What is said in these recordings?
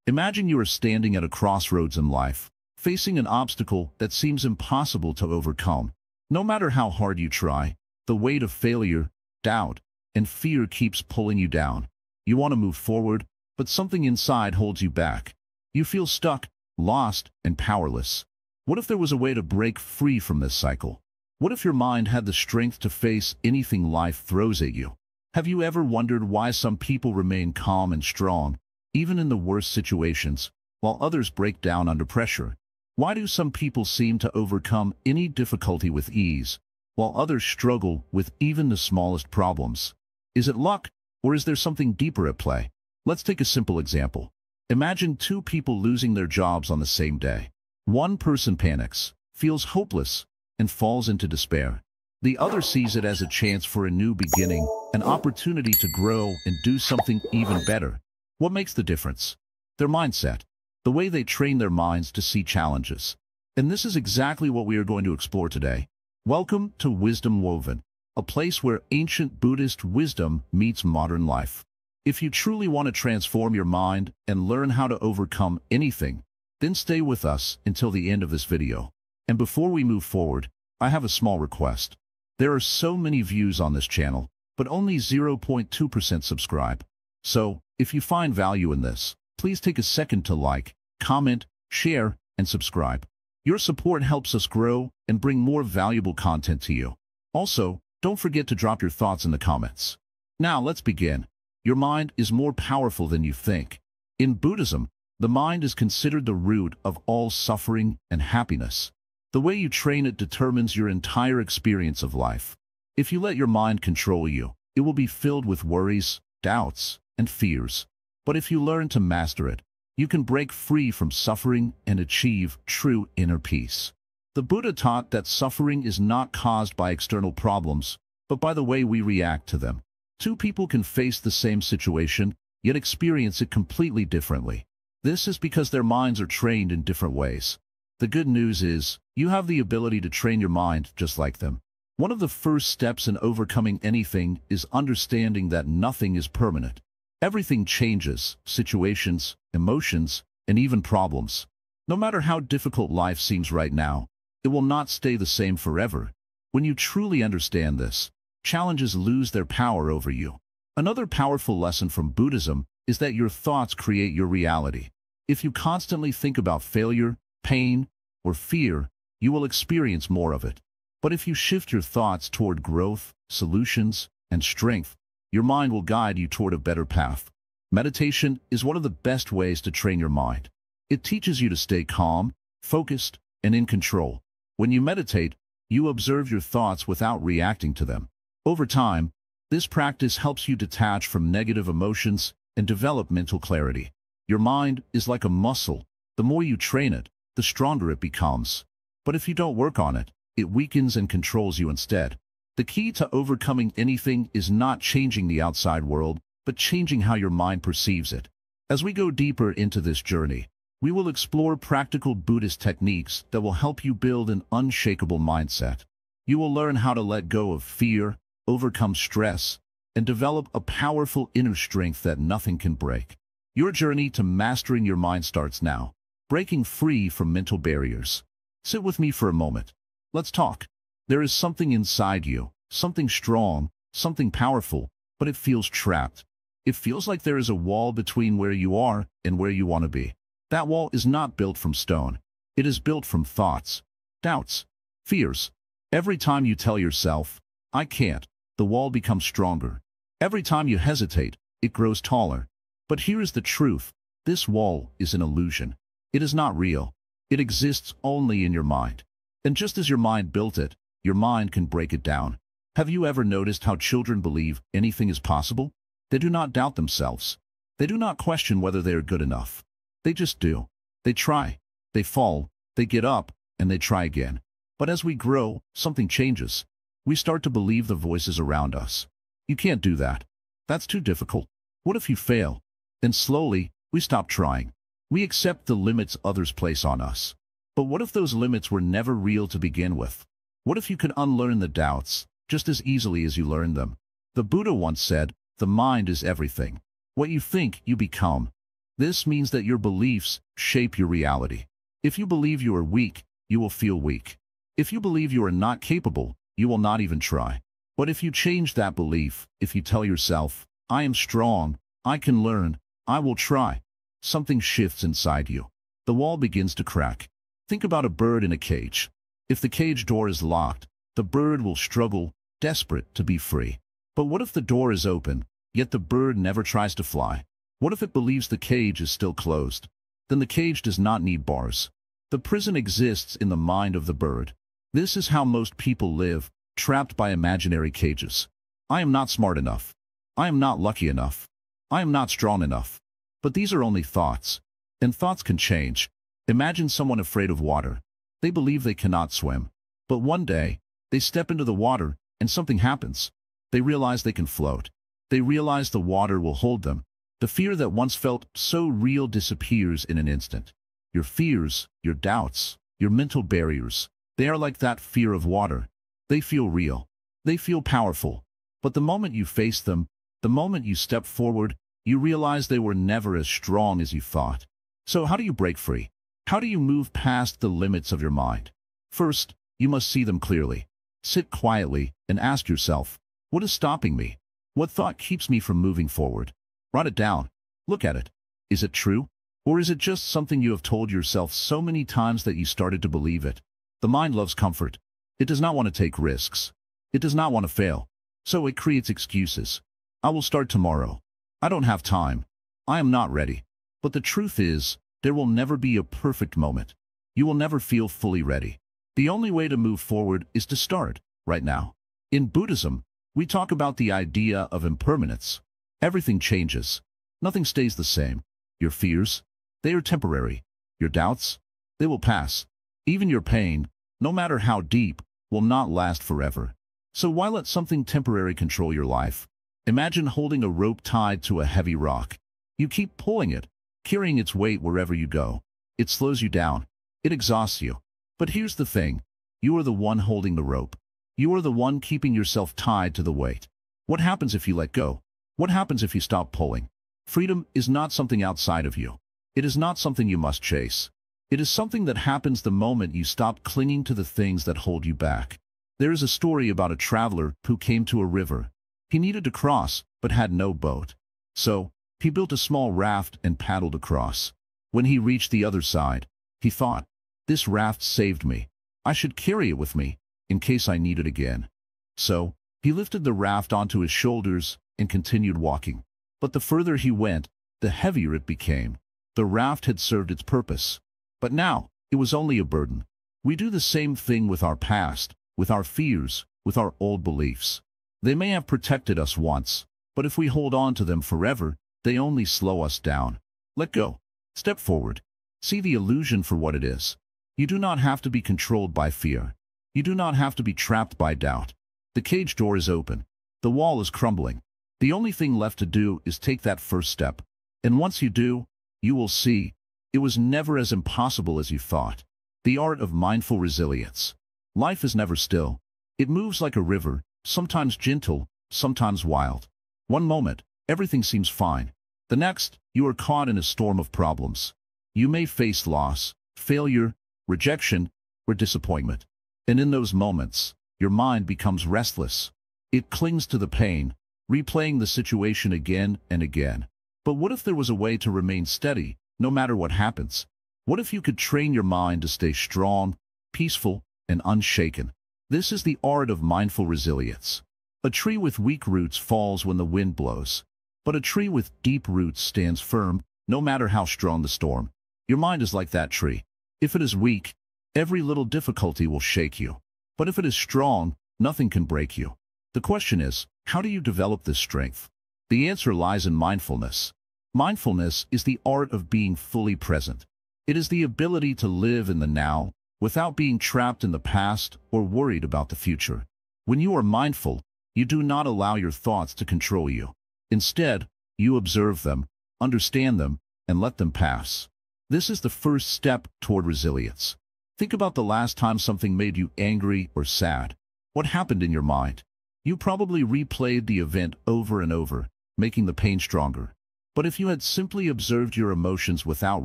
Imagine you are standing at a crossroads in life, facing an obstacle that seems impossible to overcome. No matter how hard you try, the weight of failure, doubt, and fear keeps pulling you down. You want to move forward, but something inside holds you back. You feel stuck, lost, and powerless. What if there was a way to break free from this cycle? What if your mind had the strength to face anything life throws at you? Have you ever wondered why some people remain calm and strong, even in the worst situations, while others break down under pressure? Why do some people seem to overcome any difficulty with ease, while others struggle with even the smallest problems? Is it luck, or is there something deeper at play? Let's take a simple example. Imagine two people losing their jobs on the same day. One person panics, feels hopeless, and falls into despair. The other sees it as a chance for a new beginning, an opportunity to grow and do something even better. What makes the difference? Their mindset, the way they train their minds to see challenges. And this is exactly what we are going to explore today. Welcome to Wisdom Woven, a place where ancient Buddhist wisdom meets modern life. If you truly want to transform your mind and learn how to overcome anything, then stay with us until the end of this video. And before we move forward, I have a small request. There are so many views on this channel, but only 0.2% subscribe. So, if you find value in this, please take a second to like, comment, share, and subscribe. Your support helps us grow and bring more valuable content to you. Also, don't forget to drop your thoughts in the comments. Now, let's begin. Your mind is more powerful than you think. In Buddhism, the mind is considered the root of all suffering and happiness. The way you train it determines your entire experience of life. If you let your mind control you, it will be filled with worries, doubts, and fears. But if you learn to master it, you can break free from suffering and achieve true inner peace. The Buddha taught that suffering is not caused by external problems, but by the way we react to them. Two people can face the same situation, yet experience it completely differently. This is because their minds are trained in different ways. The good news is, you have the ability to train your mind just like them. One of the first steps in overcoming anything is understanding that nothing is permanent. Everything changes, situations, emotions, and even problems. No matter how difficult life seems right now, it will not stay the same forever. When you truly understand this, challenges lose their power over you. Another powerful lesson from Buddhism is that your thoughts create your reality. If you constantly think about failure, pain, or fear, you will experience more of it. But if you shift your thoughts toward growth, solutions, and strength, your mind will guide you toward a better path. Meditation is one of the best ways to train your mind. It teaches you to stay calm, focused, and in control. When you meditate, you observe your thoughts without reacting to them. Over time, this practice helps you detach from negative emotions and develop mental clarity. Your mind is like a muscle. The more you train it, the stronger it becomes. But if you don't work on it, it weakens and controls you instead. The key to overcoming anything is not changing the outside world, but changing how your mind perceives it. As we go deeper into this journey, we will explore practical Buddhist techniques that will help you build an unshakable mindset. You will learn how to let go of fear, overcome stress, and develop a powerful inner strength that nothing can break. Your journey to mastering your mind starts now, breaking free from mental barriers. Sit with me for a moment. Let's talk. There is something inside you, something strong, something powerful, but it feels trapped. It feels like there is a wall between where you are and where you want to be. That wall is not built from stone. It is built from thoughts, doubts, fears. Every time you tell yourself, "I can't," the wall becomes stronger. Every time you hesitate, it grows taller. But here is the truth. This wall is an illusion. It is not real. It exists only in your mind. And just as your mind built it, your mind can break it down. Have you ever noticed how children believe anything is possible? They do not doubt themselves. They do not question whether they are good enough. They just do. They try. They fall. They get up, and they try again. But as we grow, something changes. We start to believe the voices around us. You can't do that. That's too difficult. What if you fail? Then slowly, we stop trying. We accept the limits others place on us. But what if those limits were never real to begin with? What if you could unlearn the doubts, just as easily as you learned them? The Buddha once said, "The mind is everything. What you think, you become." This means that your beliefs shape your reality. If you believe you are weak, you will feel weak. If you believe you are not capable, you will not even try. But if you change that belief, if you tell yourself, I am strong, I can learn, I will try, something shifts inside you. The wall begins to crack. Think about a bird in a cage. If the cage door is locked, the bird will struggle, desperate to be free. But what if the door is open, yet the bird never tries to fly? What if it believes the cage is still closed? Then the cage does not need bars. The prison exists in the mind of the bird. This is how most people live, trapped by imaginary cages. I am not smart enough. I am not lucky enough. I am not strong enough. But these are only thoughts. And thoughts can change. Imagine someone afraid of water. They believe they cannot swim. But one day, they step into the water, and something happens. They realize they can float. They realize the water will hold them. The fear that once felt so real disappears in an instant. Your fears, your doubts, your mental barriers, they are like that fear of water. They feel real. They feel powerful. But the moment you face them, the moment you step forward, you realize they were never as strong as you thought. So how do you break free? How do you move past the limits of your mind? First, you must see them clearly. Sit quietly and ask yourself, what is stopping me? What thought keeps me from moving forward? Write it down. Look at it. Is it true? Or is it just something you have told yourself so many times that you started to believe it? The mind loves comfort. It does not want to take risks. It does not want to fail. So it creates excuses. I will start tomorrow. I don't have time. I am not ready. But the truth is, there will never be a perfect moment. You will never feel fully ready. The only way to move forward is to start, right now. In Buddhism, we talk about the idea of impermanence. Everything changes. Nothing stays the same. Your fears, they are temporary. Your doubts, they will pass. Even your pain, no matter how deep, will not last forever. So why let something temporary control your life? Imagine holding a rope tied to a heavy rock. You keep pulling it, carrying its weight wherever you go. It slows you down. It exhausts you. But here's the thing. You are the one holding the rope. You are the one keeping yourself tied to the weight. What happens if you let go? What happens if you stop pulling? Freedom is not something outside of you. It is not something you must chase. It is something that happens the moment you stop clinging to the things that hold you back. There is a story about a traveler who came to a river. He needed to cross, but had no boat. So, he built a small raft and paddled across. When he reached the other side, he thought, this raft saved me. I should carry it with me, in case I need it again. So, he lifted the raft onto his shoulders and continued walking. But the further he went, the heavier it became. The raft had served its purpose. But now, it was only a burden. We do the same thing with our past, with our fears, with our old beliefs. They may have protected us once, but if we hold on to them forever, they only slow us down. Let go. Step forward. See the illusion for what it is. You do not have to be controlled by fear. You do not have to be trapped by doubt. The cage door is open. The wall is crumbling. The only thing left to do is take that first step. And once you do, you will see, it was never as impossible as you thought. The art of mindful resilience. Life is never still. It moves like a river, sometimes gentle, sometimes wild. One moment, everything seems fine. The next, you are caught in a storm of problems. You may face loss, failure, rejection, or disappointment. And in those moments, your mind becomes restless. It clings to the pain, replaying the situation again and again. But what if there was a way to remain steady, no matter what happens? What if you could train your mind to stay strong, peaceful, and unshaken? This is the art of mindful resilience. A tree with weak roots falls when the wind blows. But a tree with deep roots stands firm, no matter how strong the storm. Your mind is like that tree. If it is weak, every little difficulty will shake you. But if it is strong, nothing can break you. The question is, how do you develop this strength? The answer lies in mindfulness. Mindfulness is the art of being fully present. It is the ability to live in the now, without being trapped in the past or worried about the future. When you are mindful, you do not allow your thoughts to control you. Instead, you observe them, understand them, and let them pass. This is the first step toward resilience. Think about the last time something made you angry or sad. What happened in your mind? You probably replayed the event over and over, making the pain stronger. But if you had simply observed your emotions without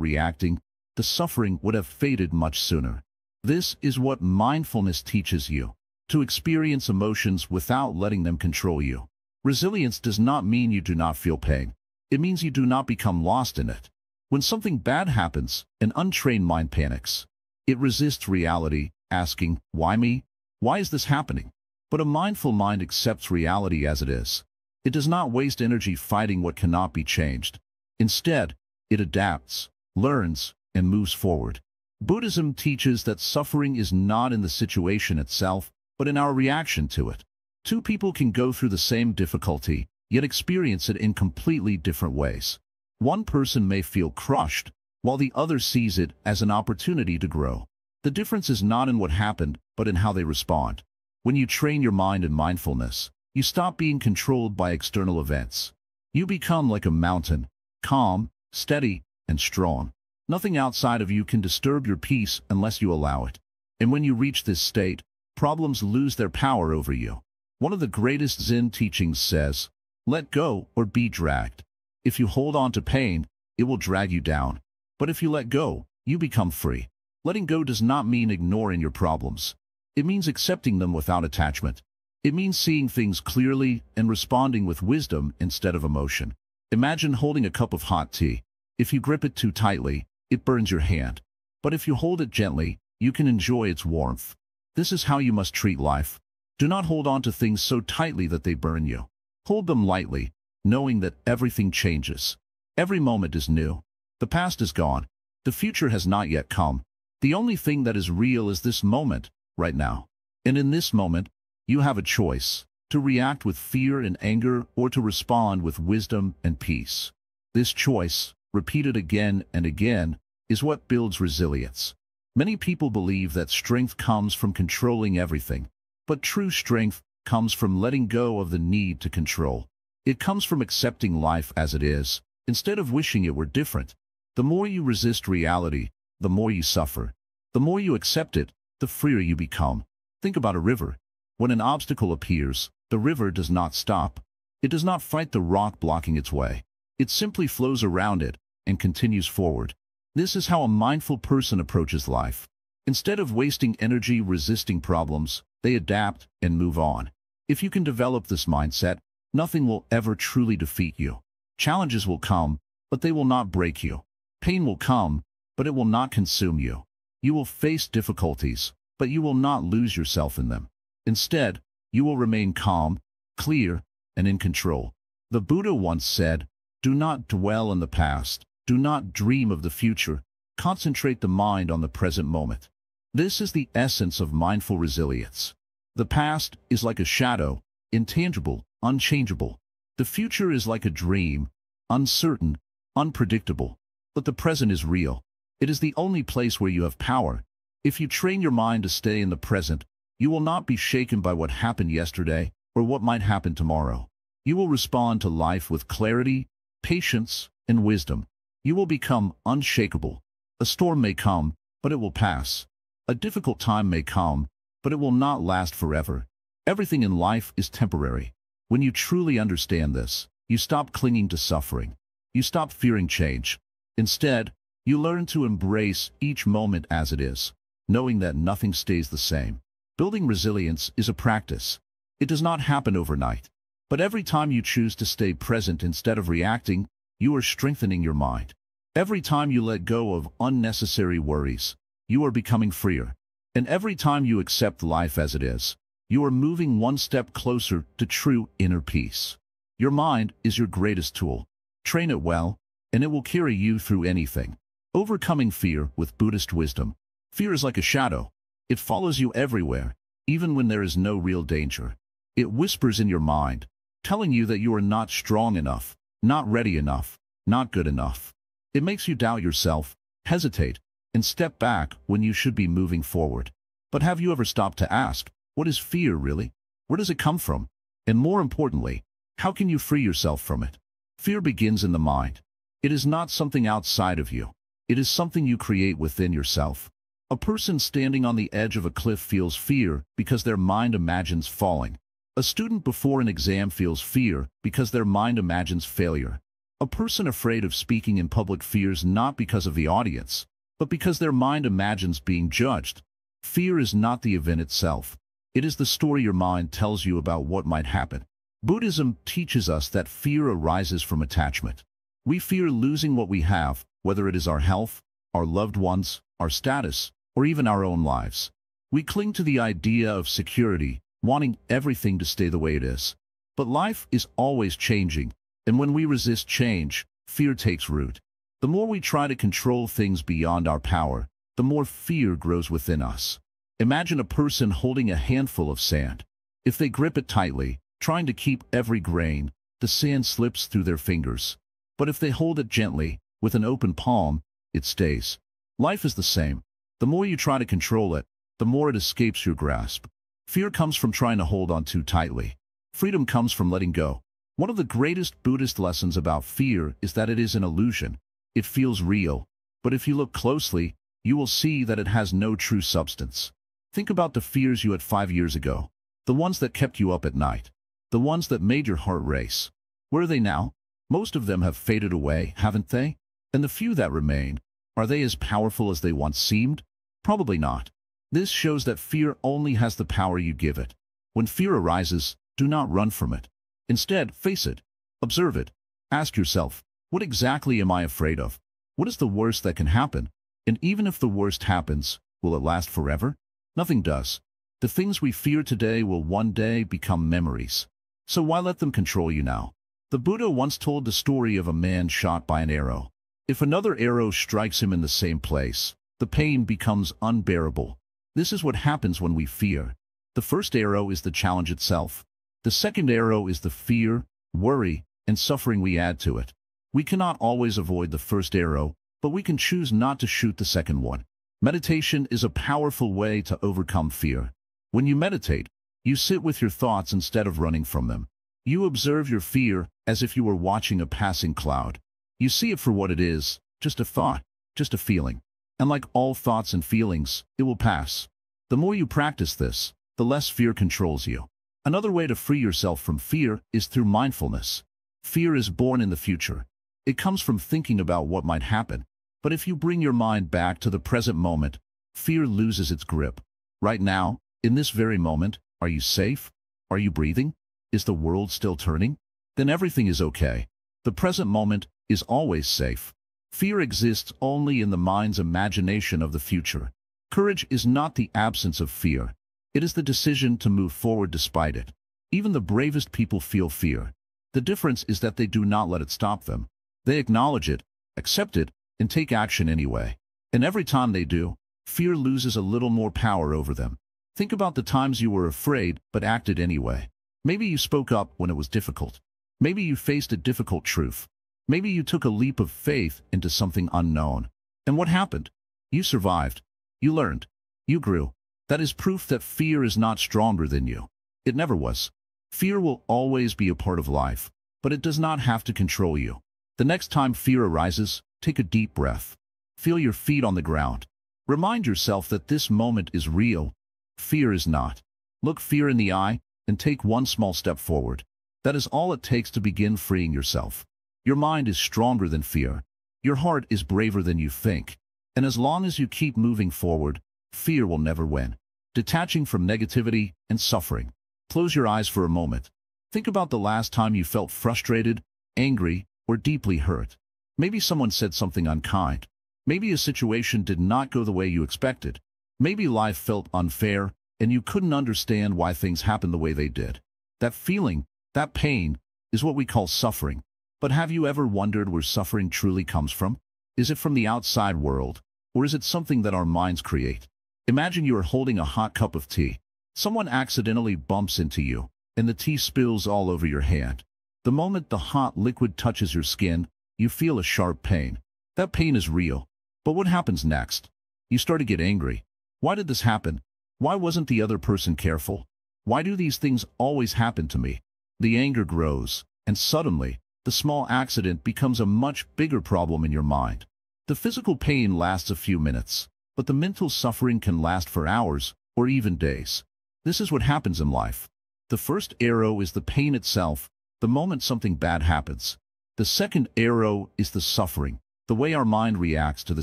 reacting, the suffering would have faded much sooner. This is what mindfulness teaches you: to experience emotions without letting them control you. Resilience does not mean you do not feel pain. It means you do not become lost in it. When something bad happens, an untrained mind panics. It resists reality, asking, "Why me? Why is this happening?" But a mindful mind accepts reality as it is. It does not waste energy fighting what cannot be changed. Instead, it adapts, learns, and moves forward. Buddhism teaches that suffering is not in the situation itself, but in our reaction to it. Two people can go through the same difficulty, yet experience it in completely different ways. One person may feel crushed, while the other sees it as an opportunity to grow. The difference is not in what happened, but in how they respond. When you train your mind in mindfulness, you stop being controlled by external events. You become like a mountain, calm, steady, and strong. Nothing outside of you can disturb your peace unless you allow it. And when you reach this state, problems lose their power over you. One of the greatest Zen teachings says, "Let go or be dragged." If you hold on to pain, it will drag you down. But if you let go, you become free. Letting go does not mean ignoring your problems. It means accepting them without attachment. It means seeing things clearly and responding with wisdom instead of emotion. Imagine holding a cup of hot tea. If you grip it too tightly, it burns your hand. But if you hold it gently, you can enjoy its warmth. This is how you must treat life. Do not hold on to things so tightly that they burn you. Hold them lightly, knowing that everything changes. Every moment is new. The past is gone. The future has not yet come. The only thing that is real is this moment, right now. And in this moment, you have a choice: to react with fear and anger or to respond with wisdom and peace. This choice, repeated again and again, is what builds resilience. Many people believe that strength comes from controlling everything, but true strength comes from letting go of the need to control. It comes from accepting life as it is, instead of wishing it were different. The more you resist reality, the more you suffer. The more you accept it, the freer you become. Think about a river. When an obstacle appears, the river does not stop. It does not fight the rock blocking its way. It simply flows around it and continues forward. This is how a mindful person approaches life. Instead of wasting energy resisting problems, they adapt and move on. If you can develop this mindset, nothing will ever truly defeat you. Challenges will come, but they will not break you. Pain will come, but it will not consume you. You will face difficulties, but you will not lose yourself in them. Instead, you will remain calm, clear, and in control. The Buddha once said, "Do not dwell on the past. Do not dream of the future. Concentrate the mind on the present moment." This is the essence of mindful resilience. The past is like a shadow, intangible, unchangeable. The future is like a dream, uncertain, unpredictable. But the present is real. It is the only place where you have power. If you train your mind to stay in the present, you will not be shaken by what happened yesterday or what might happen tomorrow. You will respond to life with clarity, patience, and wisdom. You will become unshakable. A storm may come, but it will pass. A difficult time may come, but it will not last forever. Everything in life is temporary. When you truly understand this, you stop clinging to suffering. You stop fearing change. Instead, you learn to embrace each moment as it is, knowing that nothing stays the same. Building resilience is a practice. It does not happen overnight. But every time you choose to stay present instead of reacting, you are strengthening your mind. Every time you let go of unnecessary worries, you are becoming freer. And every time you accept life as it is, you are moving one step closer to true inner peace. Your mind is your greatest tool. Train it well, and it will carry you through anything. Overcoming fear with Buddhist wisdom. Fear is like a shadow. It follows you everywhere, even when there is no real danger. It whispers in your mind, telling you that you are not strong enough, not ready enough, not good enough. It makes you doubt yourself, hesitate, and step back when you should be moving forward. But have you ever stopped to ask, what is fear really? Where does it come from? And more importantly, how can you free yourself from it? Fear begins in the mind. It is not something outside of you. It is something you create within yourself. A person standing on the edge of a cliff feels fear because their mind imagines falling. A student before an exam feels fear because their mind imagines failure. A person afraid of speaking in public fears not because of the audience, but because their mind imagines being judged. Fear is not the event itself. It is the story your mind tells you about what might happen. Buddhism teaches us that fear arises from attachment. We fear losing what we have, whether it is our health, our loved ones, our status, or even our own lives. We cling to the idea of security, wanting everything to stay the way it is. But life is always changing, and when we resist change, fear takes root. The more we try to control things beyond our power, the more fear grows within us. Imagine a person holding a handful of sand. If they grip it tightly, trying to keep every grain, the sand slips through their fingers. But if they hold it gently, with an open palm, it stays. Life is the same. The more you try to control it, the more it escapes your grasp. Fear comes from trying to hold on too tightly. Freedom comes from letting go. One of the greatest Buddhist lessons about fear is that it is an illusion. It feels real, but if you look closely, you will see that it has no true substance. Think about the fears you had 5 years ago, the ones that kept you up at night, the ones that made your heart race. Where are they now? Most of them have faded away, haven't they? And the few that remain, are they as powerful as they once seemed? Probably not. This shows that fear only has the power you give it. When fear arises, do not run from it. Instead, face it. Observe it. Ask yourself, what exactly am I afraid of? What is the worst that can happen? And even if the worst happens, will it last forever? Nothing does. The things we fear today will one day become memories. So why let them control you now? The Buddha once told the story of a man shot by an arrow. If another arrow strikes him in the same place, the pain becomes unbearable. This is what happens when we fear. The first arrow is the challenge itself. The second arrow is the fear, worry, and suffering we add to it. We cannot always avoid the first arrow, but we can choose not to shoot the second one. Meditation is a powerful way to overcome fear. When you meditate, you sit with your thoughts instead of running from them. You observe your fear as if you were watching a passing cloud. You see it for what it is, just a thought, just a feeling. And like all thoughts and feelings, it will pass. The more you practice this, the less fear controls you. Another way to free yourself from fear is through mindfulness. Fear is born in the future. It comes from thinking about what might happen. But if you bring your mind back to the present moment, fear loses its grip. Right now, in this very moment, are you safe? Are you breathing? Is the world still turning? Then everything is okay. The present moment is always safe. Fear exists only in the mind's imagination of the future. Courage is not the absence of fear. It is the decision to move forward despite it. Even the bravest people feel fear. The difference is that they do not let it stop them. They acknowledge it, accept it, and take action anyway. And every time they do, fear loses a little more power over them. Think about the times you were afraid but acted anyway. Maybe you spoke up when it was difficult. Maybe you faced a difficult truth. Maybe you took a leap of faith into something unknown. And what happened? You survived. You learned. You grew. That is proof that fear is not stronger than you. It never was. Fear will always be a part of life, but it does not have to control you. The next time fear arises, take a deep breath. Feel your feet on the ground. Remind yourself that this moment is real. Fear is not. Look fear in the eye and take one small step forward. That is all it takes to begin freeing yourself. Your mind is stronger than fear. Your heart is braver than you think. And as long as you keep moving forward, fear will never win. Detaching from negativity and suffering. Close your eyes for a moment. Think about the last time you felt frustrated, angry, or deeply hurt. Maybe someone said something unkind. Maybe a situation did not go the way you expected. Maybe life felt unfair, and you couldn't understand why things happened the way they did. That feeling, that pain, is what we call suffering. But have you ever wondered where suffering truly comes from? Is it from the outside world, or is it something that our minds create? Imagine you are holding a hot cup of tea. Someone accidentally bumps into you, and the tea spills all over your hand. The moment the hot liquid touches your skin, you feel a sharp pain. That pain is real. But what happens next? You start to get angry. Why did this happen? Why wasn't the other person careful? Why do these things always happen to me? The anger grows, and suddenly, the small accident becomes a much bigger problem in your mind. The physical pain lasts a few minutes, but the mental suffering can last for hours or even days. This is what happens in life. The first arrow is the pain itself, the moment something bad happens. The second arrow is the suffering, the way our mind reacts to the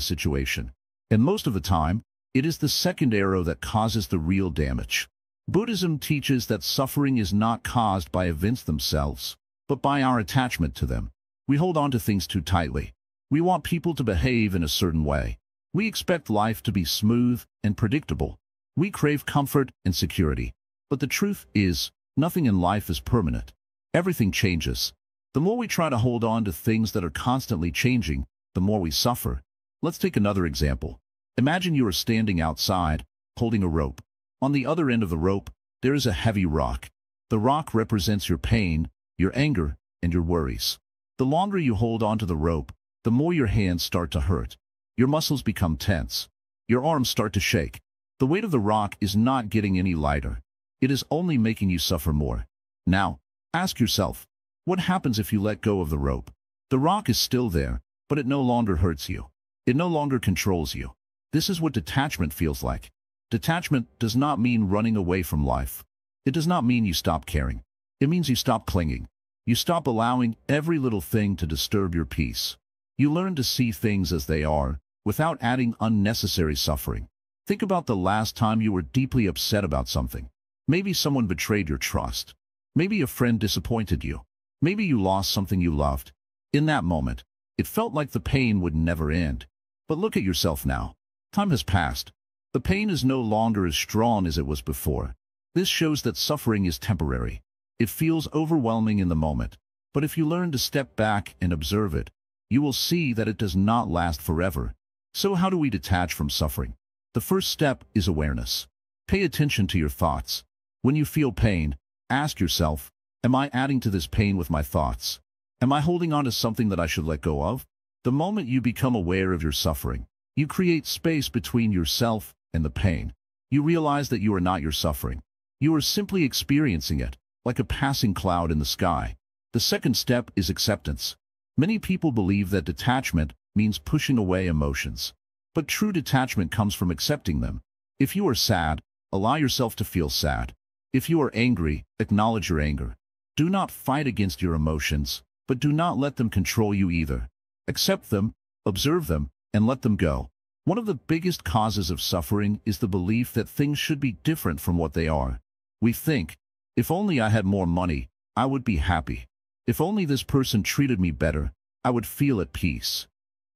situation. And most of the time, it is the second arrow that causes the real damage. Buddhism teaches that suffering is not caused by events themselves, but by our attachment to them. We hold on to things too tightly. We want people to behave in a certain way. We expect life to be smooth and predictable. We crave comfort and security. But the truth is, nothing in life is permanent. Everything changes. The more we try to hold on to things that are constantly changing, the more we suffer. Let's take another example. Imagine you are standing outside, holding a rope. On the other end of the rope, there is a heavy rock. The rock represents your pain, your anger, and your worries. The longer you hold on to the rope, the more your hands start to hurt. Your muscles become tense. Your arms start to shake. The weight of the rock is not getting any lighter. It is only making you suffer more. Now, ask yourself, what happens if you let go of the rope? The rock is still there, but it no longer hurts you. It no longer controls you. This is what detachment feels like. Detachment does not mean running away from life. It does not mean you stop caring. It means you stop clinging. You stop allowing every little thing to disturb your peace. You learn to see things as they are, without adding unnecessary suffering. Think about the last time you were deeply upset about something. Maybe someone betrayed your trust. Maybe a friend disappointed you. Maybe you lost something you loved. In that moment, it felt like the pain would never end. But look at yourself now. Time has passed. The pain is no longer as strong as it was before. This shows that suffering is temporary. It feels overwhelming in the moment. But if you learn to step back and observe it, you will see that it does not last forever. So how do we detach from suffering? The first step is awareness. Pay attention to your thoughts. When you feel pain, ask yourself, am I adding to this pain with my thoughts? Am I holding on to something that I should let go of? The moment you become aware of your suffering, you create space between yourself and the pain. You realize that you are not your suffering. You are simply experiencing it, like a passing cloud in the sky. The second step is acceptance. Many people believe that detachment means pushing away emotions. But true detachment comes from accepting them. If you are sad, allow yourself to feel sad. If you are angry, acknowledge your anger. Do not fight against your emotions, but do not let them control you either. Accept them, observe them, and let them go. One of the biggest causes of suffering is the belief that things should be different from what they are. We think, if only I had more money, I would be happy. If only this person treated me better, I would feel at peace.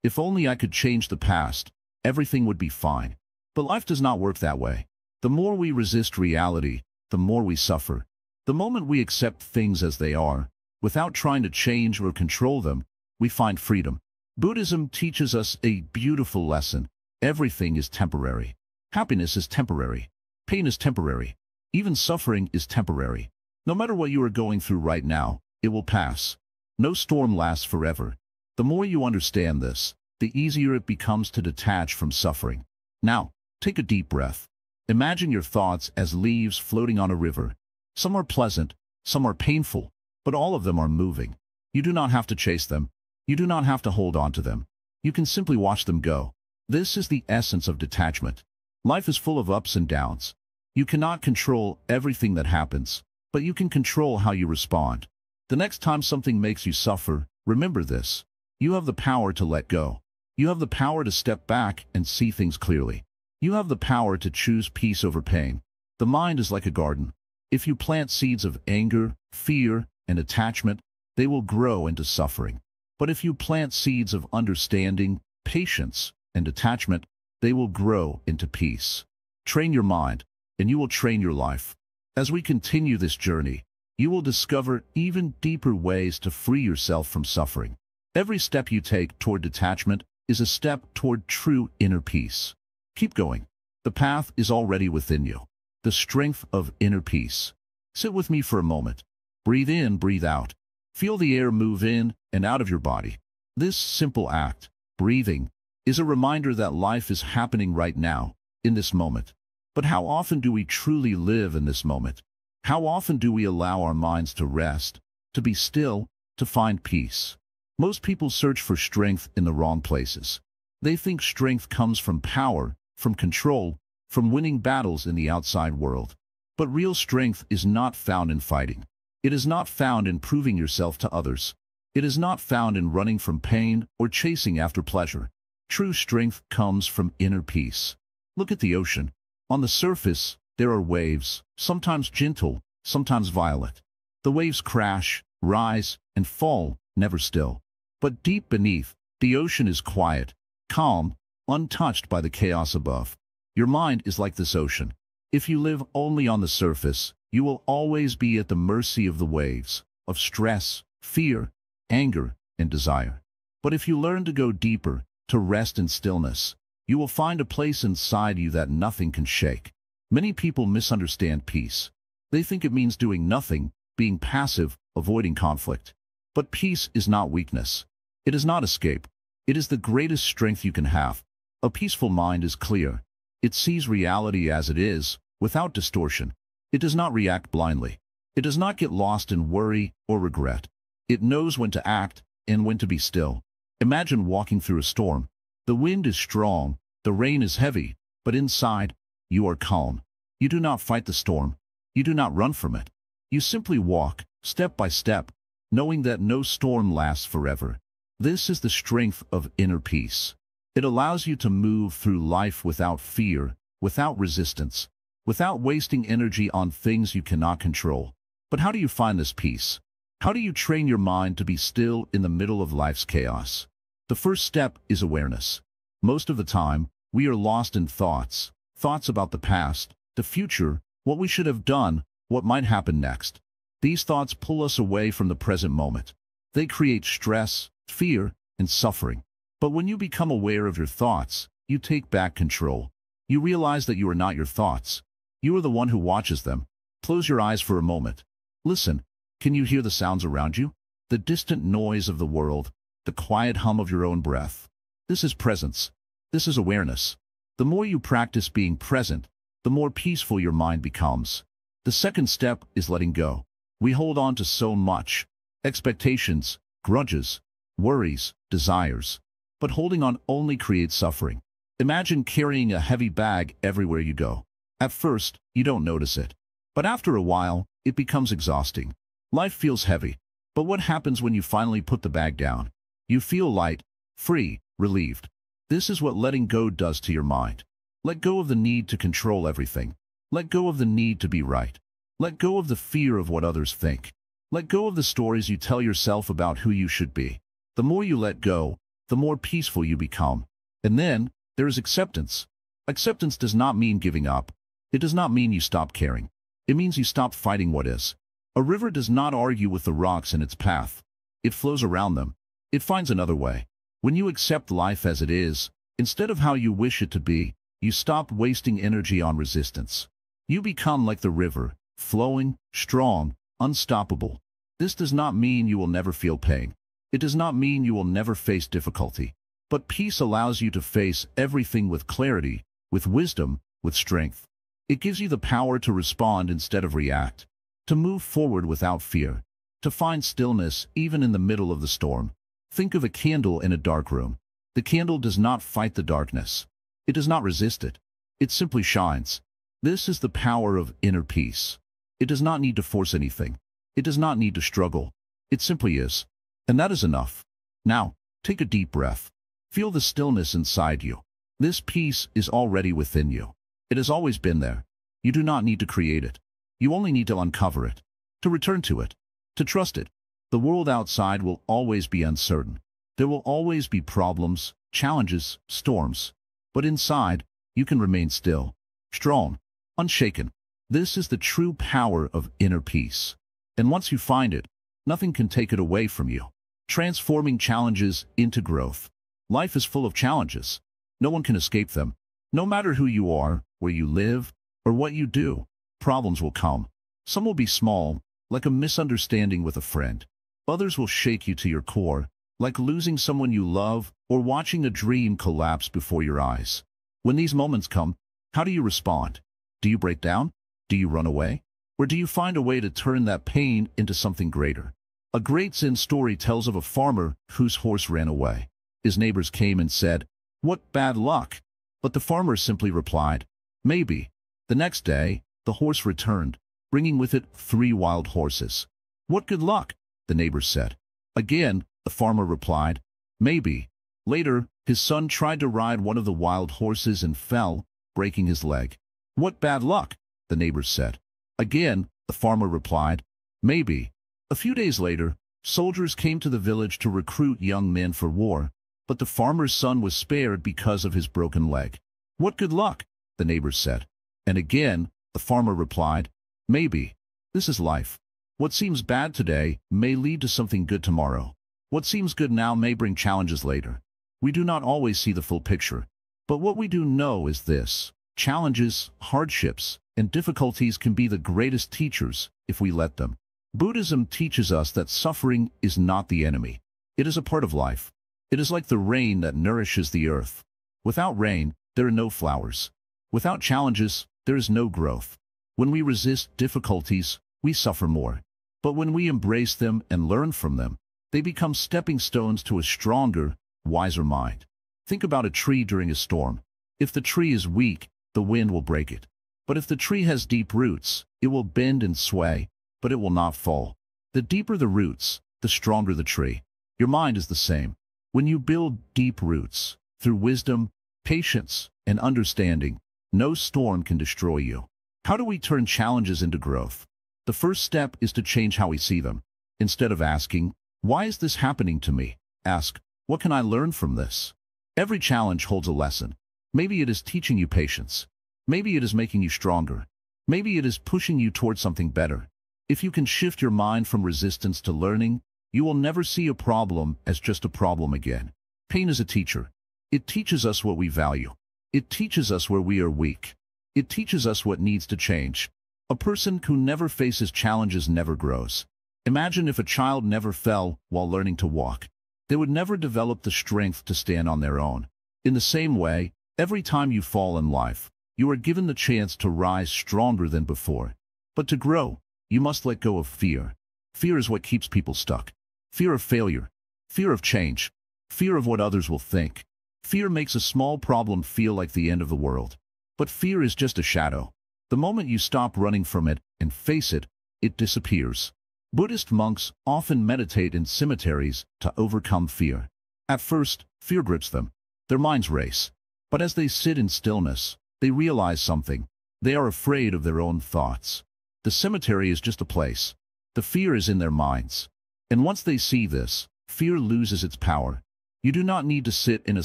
If only I could change the past, everything would be fine. But life does not work that way. The more we resist reality, the more we suffer. The moment we accept things as they are, without trying to change or control them, we find freedom. Buddhism teaches us a beautiful lesson. Everything is temporary. Happiness is temporary. Pain is temporary. Even suffering is temporary. No matter what you are going through right now, it will pass. No storm lasts forever. The more you understand this, the easier it becomes to detach from suffering. Now, take a deep breath. Imagine your thoughts as leaves floating on a river. Some are pleasant, some are painful, but all of them are moving. You do not have to chase them. You do not have to hold on to them. You can simply watch them go. This is the essence of detachment. Life is full of ups and downs. You cannot control everything that happens, but you can control how you respond. The next time something makes you suffer, remember this. You have the power to let go. You have the power to step back and see things clearly. You have the power to choose peace over pain. The mind is like a garden. If you plant seeds of anger, fear, and attachment, they will grow into suffering. But if you plant seeds of understanding, patience, and attachment, they will grow into peace. Train your mind, and you will train your life. As we continue this journey, you will discover even deeper ways to free yourself from suffering. Every step you take toward detachment is a step toward true inner peace. Keep going. The path is already within you. The strength of inner peace. Sit with me for a moment. Breathe in, breathe out. Feel the air move in and out of your body. This simple act, breathing, is a reminder that life is happening right now, in this moment. But how often do we truly live in this moment? How often do we allow our minds to rest, to be still, to find peace? Most people search for strength in the wrong places. They think strength comes from power, from control, from winning battles in the outside world. But real strength is not found in fighting. It is not found in proving yourself to others. It is not found in running from pain or chasing after pleasure. True strength comes from inner peace. Look at the ocean. On the surface, there are waves, sometimes gentle, sometimes violent. The waves crash, rise, and fall, never still. But deep beneath, the ocean is quiet, calm, untouched by the chaos above. Your mind is like this ocean. If you live only on the surface, you will always be at the mercy of the waves, of stress, fear, anger, and desire. But if you learn to go deeper, to rest in stillness, you will find a place inside you that nothing can shake. Many people misunderstand peace. They think it means doing nothing, being passive, avoiding conflict. But peace is not weakness. It is not escape. It is the greatest strength you can have. A peaceful mind is clear. It sees reality as it is, without distortion. It does not react blindly. It does not get lost in worry or regret. It knows when to act and when to be still. Imagine walking through a storm. The wind is strong, the rain is heavy, but inside, you are calm. You do not fight the storm. You do not run from it. You simply walk, step by step, knowing that no storm lasts forever. This is the strength of inner peace. It allows you to move through life without fear, without resistance, without wasting energy on things you cannot control. But how do you find this peace? How do you train your mind to be still in the middle of life's chaos? The first step is awareness. Most of the time, we are lost in thoughts about the past, the future, what we should have done, what might happen next. These thoughts pull us away from the present moment. They create stress, fear, and suffering. But when you become aware of your thoughts, you take back control. You realize that you are not your thoughts. You are the one who watches them. Close your eyes for a moment. Listen. Can you hear the sounds around you? The distant noise of the world, the quiet hum of your own breath. This is presence. This is awareness. The more you practice being present, the more peaceful your mind becomes. The second step is letting go. We hold on to so much. Expectations, grudges, worries, desires. But holding on only creates suffering. Imagine carrying a heavy bag everywhere you go. At first, you don't notice it. But after a while, it becomes exhausting. Life feels heavy. But what happens when you finally put the bag down? You feel light, free, relieved. This is what letting go does to your mind. Let go of the need to control everything. Let go of the need to be right. Let go of the fear of what others think. Let go of the stories you tell yourself about who you should be. The more you let go, the more peaceful you become. And then, there is acceptance. Acceptance does not mean giving up. It does not mean you stop caring. It means you stop fighting what is. A river does not argue with the rocks in its path. It flows around them. It finds another way. When you accept life as it is, instead of how you wish it to be, you stop wasting energy on resistance. You become like the river, flowing, strong, unstoppable. This does not mean you will never feel pain. It does not mean you will never face difficulty. But peace allows you to face everything with clarity, with wisdom, with strength. It gives you the power to respond instead of react, to move forward without fear, to find stillness even in the middle of the storm. Think of a candle in a dark room. The candle does not fight the darkness. It does not resist it. It simply shines. This is the power of inner peace. It does not need to force anything. It does not need to struggle. It simply is. And that is enough. Now, take a deep breath. Feel the stillness inside you. This peace is already within you. It has always been there. You do not need to create it. You only need to uncover it, to return to it, to trust it. The world outside will always be uncertain. There will always be problems, challenges, storms. But inside, you can remain still, strong, unshaken. This is the true power of inner peace. And once you find it, nothing can take it away from you. Transforming challenges into growth. Life is full of challenges. No one can escape them. No matter who you are, where you live, or what you do, problems will come. Some will be small, like a misunderstanding with a friend. Others will shake you to your core, like losing someone you love or watching a dream collapse before your eyes. When these moments come, how do you respond? Do you break down? Do you run away? Or do you find a way to turn that pain into something greater? A great Zen story tells of a farmer whose horse ran away. His neighbors came and said, "What bad luck!" But the farmer simply replied, "Maybe." The next day, the horse returned, bringing with it 3 wild horses. "What good luck!" the neighbors said. Again, the farmer replied, maybe. Later, his son tried to ride one of the wild horses and fell, breaking his leg. What bad luck, the neighbors said. Again, the farmer replied, maybe. A few days later, soldiers came to the village to recruit young men for war, but the farmer's son was spared because of his broken leg. What good luck, the neighbors said. And again, the farmer replied, maybe. This is life. What seems bad today may lead to something good tomorrow. What seems good now may bring challenges later. We do not always see the full picture, but what we do know is this: challenges, hardships, and difficulties can be the greatest teachers if we let them. Buddhism teaches us that suffering is not the enemy. It is a part of life. It is like the rain that nourishes the earth. Without rain, there are no flowers. Without challenges, there is no growth. When we resist difficulties, we suffer more. But when we embrace them and learn from them, they become stepping stones to a stronger, wiser mind. Think about a tree during a storm. If the tree is weak, the wind will break it. But if the tree has deep roots, it will bend and sway, but it will not fall. The deeper the roots, the stronger the tree. Your mind is the same. When you build deep roots, through wisdom, patience, and understanding, no storm can destroy you. How do we turn challenges into growth? The first step is to change how we see them. Instead of asking, why is this happening to me? Ask, what can I learn from this? Every challenge holds a lesson. Maybe it is teaching you patience. Maybe it is making you stronger. Maybe it is pushing you towards something better. If you can shift your mind from resistance to learning, you will never see a problem as just a problem again. Pain is a teacher. It teaches us what we value. It teaches us where we are weak. It teaches us what needs to change. A person who never faces challenges never grows. Imagine if a child never fell while learning to walk. They would never develop the strength to stand on their own. In the same way, every time you fall in life, you are given the chance to rise stronger than before. But to grow, you must let go of fear. Fear is what keeps people stuck. Fear of failure. Fear of change. Fear of what others will think. Fear makes a small problem feel like the end of the world. But fear is just a shadow. The moment you stop running from it and face it, it disappears. Buddhist monks often meditate in cemeteries to overcome fear. At first, fear grips them. Their minds race. But as they sit in stillness, they realize something. They are afraid of their own thoughts. The cemetery is just a place. The fear is in their minds. And once they see this, fear loses its power. You do not need to sit in a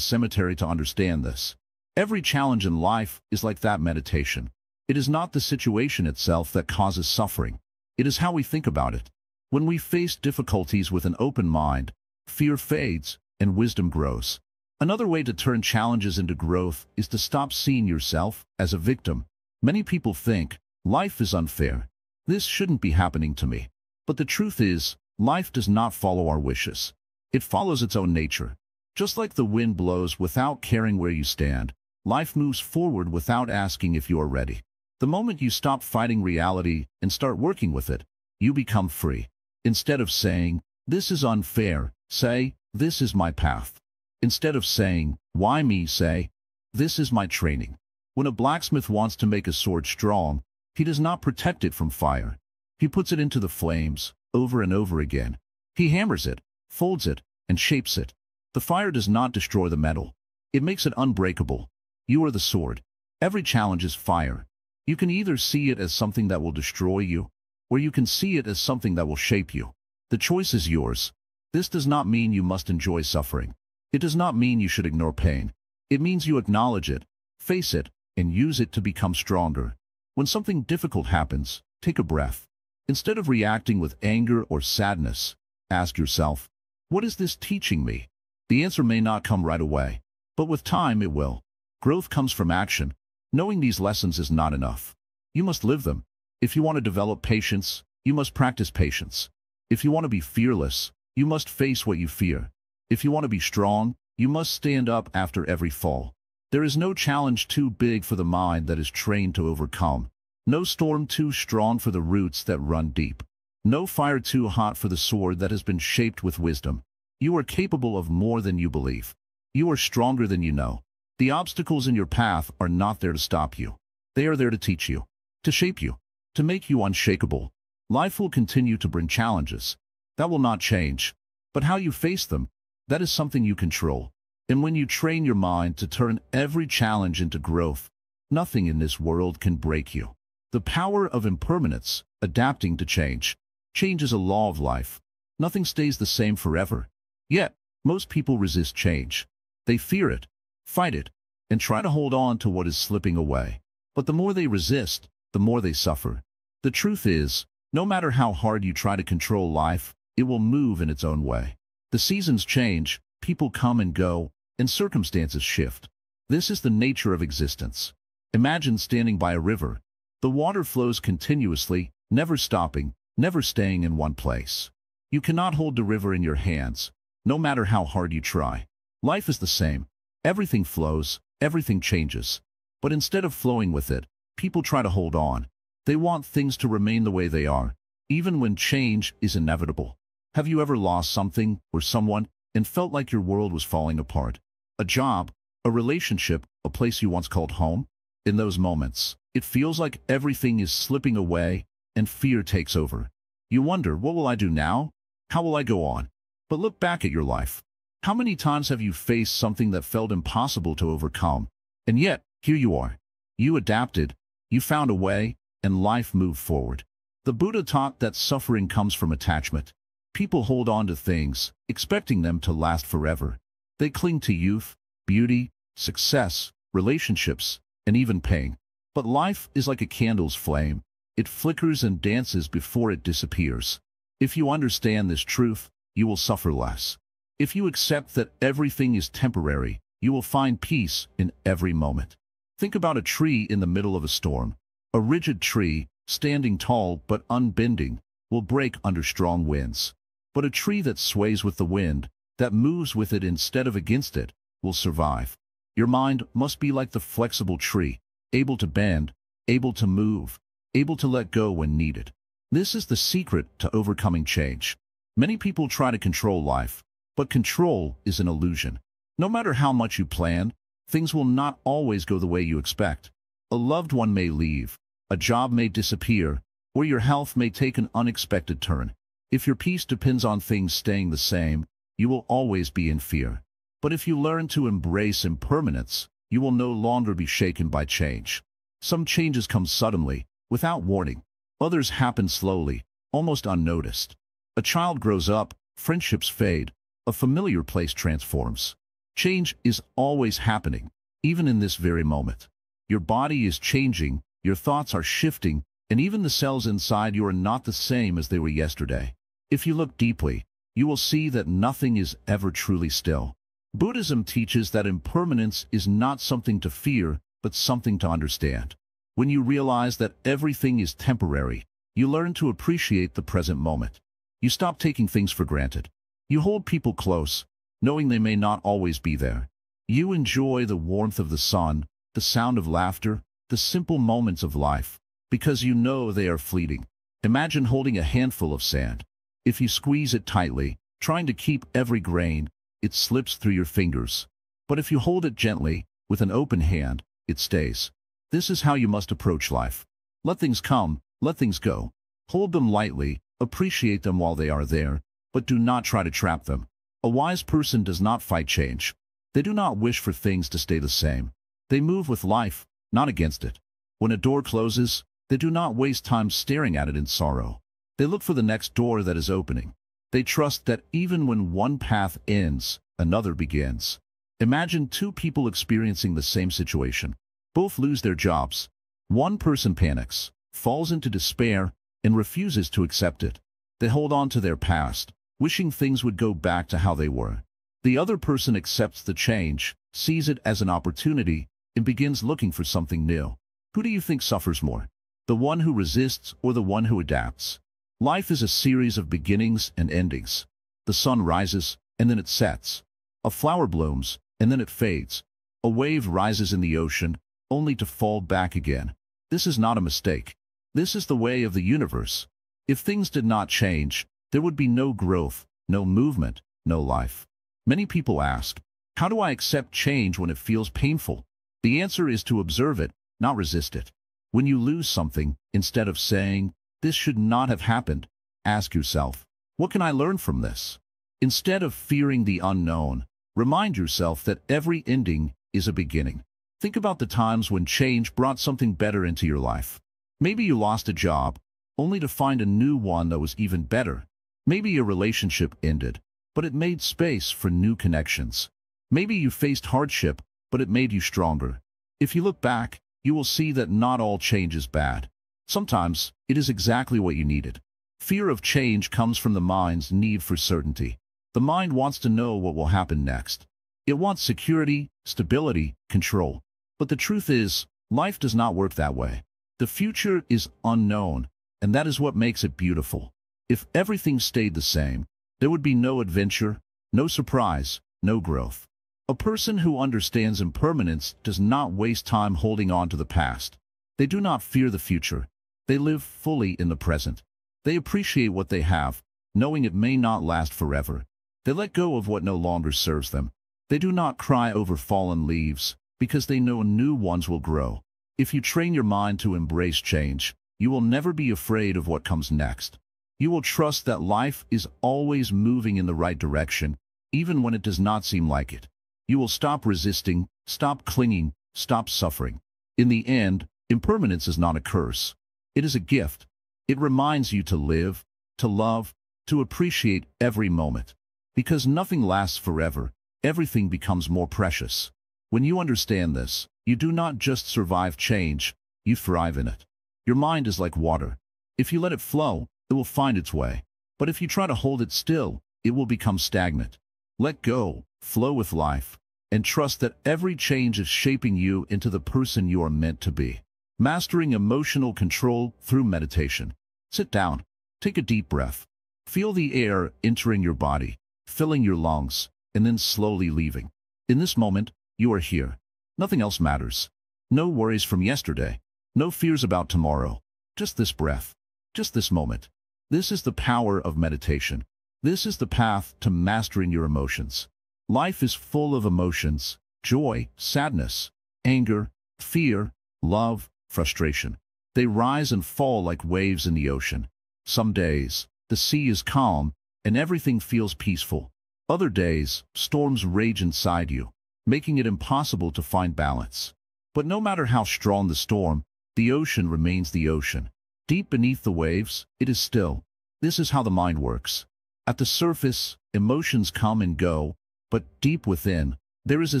cemetery to understand this. Every challenge in life is like that meditation. It is not the situation itself that causes suffering. It is how we think about it. When we face difficulties with an open mind, fear fades and wisdom grows. Another way to turn challenges into growth is to stop seeing yourself as a victim. Many people think, life is unfair. This shouldn't be happening to me. But the truth is, life does not follow our wishes. It follows its own nature. Just like the wind blows without caring where you stand, life moves forward without asking if you are ready. The moment you stop fighting reality and start working with it, you become free. Instead of saying, this is unfair, say, this is my path. Instead of saying, why me, say, this is my training. When a blacksmith wants to make a sword strong, he does not protect it from fire. He puts it into the flames, over and over again. He hammers it, folds it, and shapes it. The fire does not destroy the metal. It makes it unbreakable. You are the sword. Every challenge is fire. You can either see it as something that will destroy you, or you can see it as something that will shape you. The choice is yours. This does not mean you must enjoy suffering. It does not mean you should ignore pain. It means you acknowledge it, face it, and use it to become stronger. When something difficult happens, take a breath. Instead of reacting with anger or sadness, ask yourself, what is this teaching me? The answer may not come right away, but with time it will. Growth comes from action. Knowing these lessons is not enough. You must live them. If you want to develop patience, you must practice patience. If you want to be fearless, you must face what you fear. If you want to be strong, you must stand up after every fall. There is no challenge too big for the mind that is trained to overcome. No storm too strong for the roots that run deep. No fire too hot for the sword that has been shaped with wisdom. You are capable of more than you believe. You are stronger than you know. The obstacles in your path are not there to stop you. They are there to teach you, to shape you, to make you unshakable. Life will continue to bring challenges. That will not change. But how you face them, that is something you control. And when you train your mind to turn every challenge into growth, nothing in this world can break you. The power of impermanence, adapting to change. Change is a law of life. Nothing stays the same forever. Yet, most people resist change. They fear it, fight it, and try to hold on to what is slipping away. But the more they resist, the more they suffer. The truth is, no matter how hard you try to control life, it will move in its own way. The seasons change, people come and go, and circumstances shift. This is the nature of existence. Imagine standing by a river. The water flows continuously, never stopping, never staying in one place. You cannot hold the river in your hands, no matter how hard you try. Life is the same. Everything flows, everything changes. But instead of flowing with it, people try to hold on. They want things to remain the way they are, even when change is inevitable. Have you ever lost something or someone and felt like your world was falling apart? A job, a relationship, a place you once called home? In those moments, it feels like everything is slipping away and fear takes over. You wonder, what will I do now? How will I go on? But look back at your life. How many times have you faced something that felt impossible to overcome? And yet, here you are. You adapted, you found a way, and life moved forward. The Buddha taught that suffering comes from attachment. People hold on to things, expecting them to last forever. They cling to youth, beauty, success, relationships, and even pain. But life is like a candle's flame. It flickers and dances before it disappears. If you understand this truth, you will suffer less. If you accept that everything is temporary, you will find peace in every moment. Think about a tree in the middle of a storm. A rigid tree, standing tall but unbending, will break under strong winds. But a tree that sways with the wind, that moves with it instead of against it, will survive. Your mind must be like the flexible tree, able to bend, able to move, able to let go when needed. This is the secret to overcoming change. Many people try to control life, but control is an illusion. No matter how much you plan, things will not always go the way you expect. A loved one may leave, a job may disappear, or your health may take an unexpected turn. If your peace depends on things staying the same, you will always be in fear. But if you learn to embrace impermanence, you will no longer be shaken by change. Some changes come suddenly, without warning. Others happen slowly, almost unnoticed. A child grows up, friendships fade, a familiar place transforms. Change is always happening, even in this very moment. Your body is changing, your thoughts are shifting, and even the cells inside you are not the same as they were yesterday. If you look deeply, you will see that nothing is ever truly still. Buddhism teaches that impermanence is not something to fear, but something to understand. When you realize that everything is temporary, you learn to appreciate the present moment. You stop taking things for granted. You hold people close, knowing they may not always be there. You enjoy the warmth of the sun, the sound of laughter, the simple moments of life, because you know they are fleeting. Imagine holding a handful of sand. If you squeeze it tightly, trying to keep every grain, it slips through your fingers. But if you hold it gently, with an open hand, it stays. This is how you must approach life. Let things come, let things go. Hold them lightly, appreciate them while they are there, but do not try to trap them. A wise person does not fight change. They do not wish for things to stay the same. They move with life, not against it. When a door closes, they do not waste time staring at it in sorrow. They look for the next door that is opening. They trust that even when one path ends, another begins. Imagine two people experiencing the same situation. Both lose their jobs. One person panics, falls into despair, and refuses to accept it. They hold on to their past, wishing things would go back to how they were. The other person accepts the change, sees it as an opportunity, and begins looking for something new. Who do you think suffers more? The one who resists or the one who adapts? Life is a series of beginnings and endings. The sun rises, and then it sets. A flower blooms, and then it fades. A wave rises in the ocean, only to fall back again. This is not a mistake. This is the way of the universe. If things did not change, there would be no growth, no movement, no life. Many people ask, how do I accept change when it feels painful? The answer is to observe it, not resist it. When you lose something, instead of saying, this should not have happened, ask yourself, what can I learn from this? Instead of fearing the unknown, remind yourself that every ending is a beginning. Think about the times when change brought something better into your life. Maybe you lost a job, only to find a new one that was even better. Maybe a relationship ended, but it made space for new connections. Maybe you faced hardship, but it made you stronger. If you look back, you will see that not all change is bad. Sometimes, it is exactly what you needed. Fear of change comes from the mind's need for certainty. The mind wants to know what will happen next. It wants security, stability, control. But the truth is, life does not work that way. The future is unknown, and that is what makes it beautiful. If everything stayed the same, there would be no adventure, no surprise, no growth. A person who understands impermanence does not waste time holding on to the past. They do not fear the future. They live fully in the present. They appreciate what they have, knowing it may not last forever. They let go of what no longer serves them. They do not cry over fallen leaves, because they know new ones will grow. If you train your mind to embrace change, you will never be afraid of what comes next. You will trust that life is always moving in the right direction, even when it does not seem like it. You will stop resisting, stop clinging, stop suffering. In the end, impermanence is not a curse. It is a gift. It reminds you to live, to love, to appreciate every moment. Because nothing lasts forever, everything becomes more precious. When you understand this, you do not just survive change, you thrive in it. Your mind is like water. If you let it flow, it will find its way. But if you try to hold it still, it will become stagnant. Let go, flow with life, and trust that every change is shaping you into the person you are meant to be. Mastering emotional control through meditation. Sit down, take a deep breath. Feel the air entering your body, filling your lungs, and then slowly leaving. In this moment, you are here. Nothing else matters. No worries from yesterday. No fears about tomorrow. Just this breath. Just this moment. This is the power of meditation. This is the path to mastering your emotions. Life is full of emotions: joy, sadness, anger, fear, love, frustration. They rise and fall like waves in the ocean. Some days, the sea is calm and everything feels peaceful. Other days, storms rage inside you, making it impossible to find balance. But no matter how strong the storm, the ocean remains the ocean. Deep beneath the waves, it is still. This is how the mind works. At the surface, emotions come and go, but deep within, there is a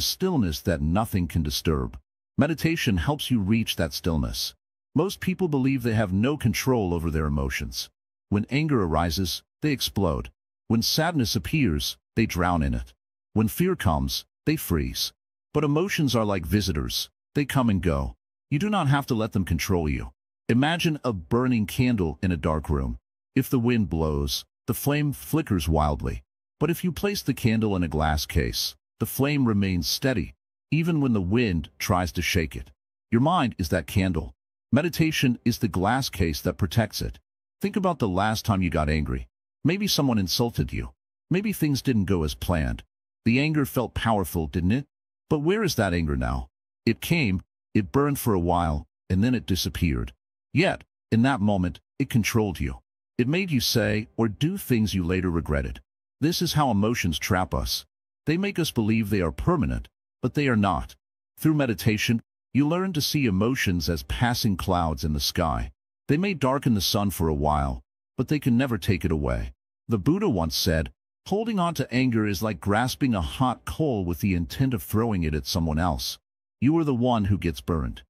stillness that nothing can disturb. Meditation helps you reach that stillness. Most people believe they have no control over their emotions. When anger arises, they explode. When sadness appears, they drown in it. When fear comes, they freeze. But emotions are like visitors. They come and go. You do not have to let them control you. Imagine a burning candle in a dark room. If the wind blows, the flame flickers wildly. But if you place the candle in a glass case, the flame remains steady, even when the wind tries to shake it. Your mind is that candle. Meditation is the glass case that protects it. Think about the last time you got angry. Maybe someone insulted you. Maybe things didn't go as planned. The anger felt powerful, didn't it? But where is that anger now? It came, it burned for a while, and then it disappeared. Yet, in that moment, it controlled you. It made you say or do things you later regretted. This is how emotions trap us. They make us believe they are permanent, but they are not. Through meditation, you learn to see emotions as passing clouds in the sky. They may darken the sun for a while, but they can never take it away. The Buddha once said, "Holding on to anger is like grasping a hot coal with the intent of throwing it at someone else. You are the one who gets burned."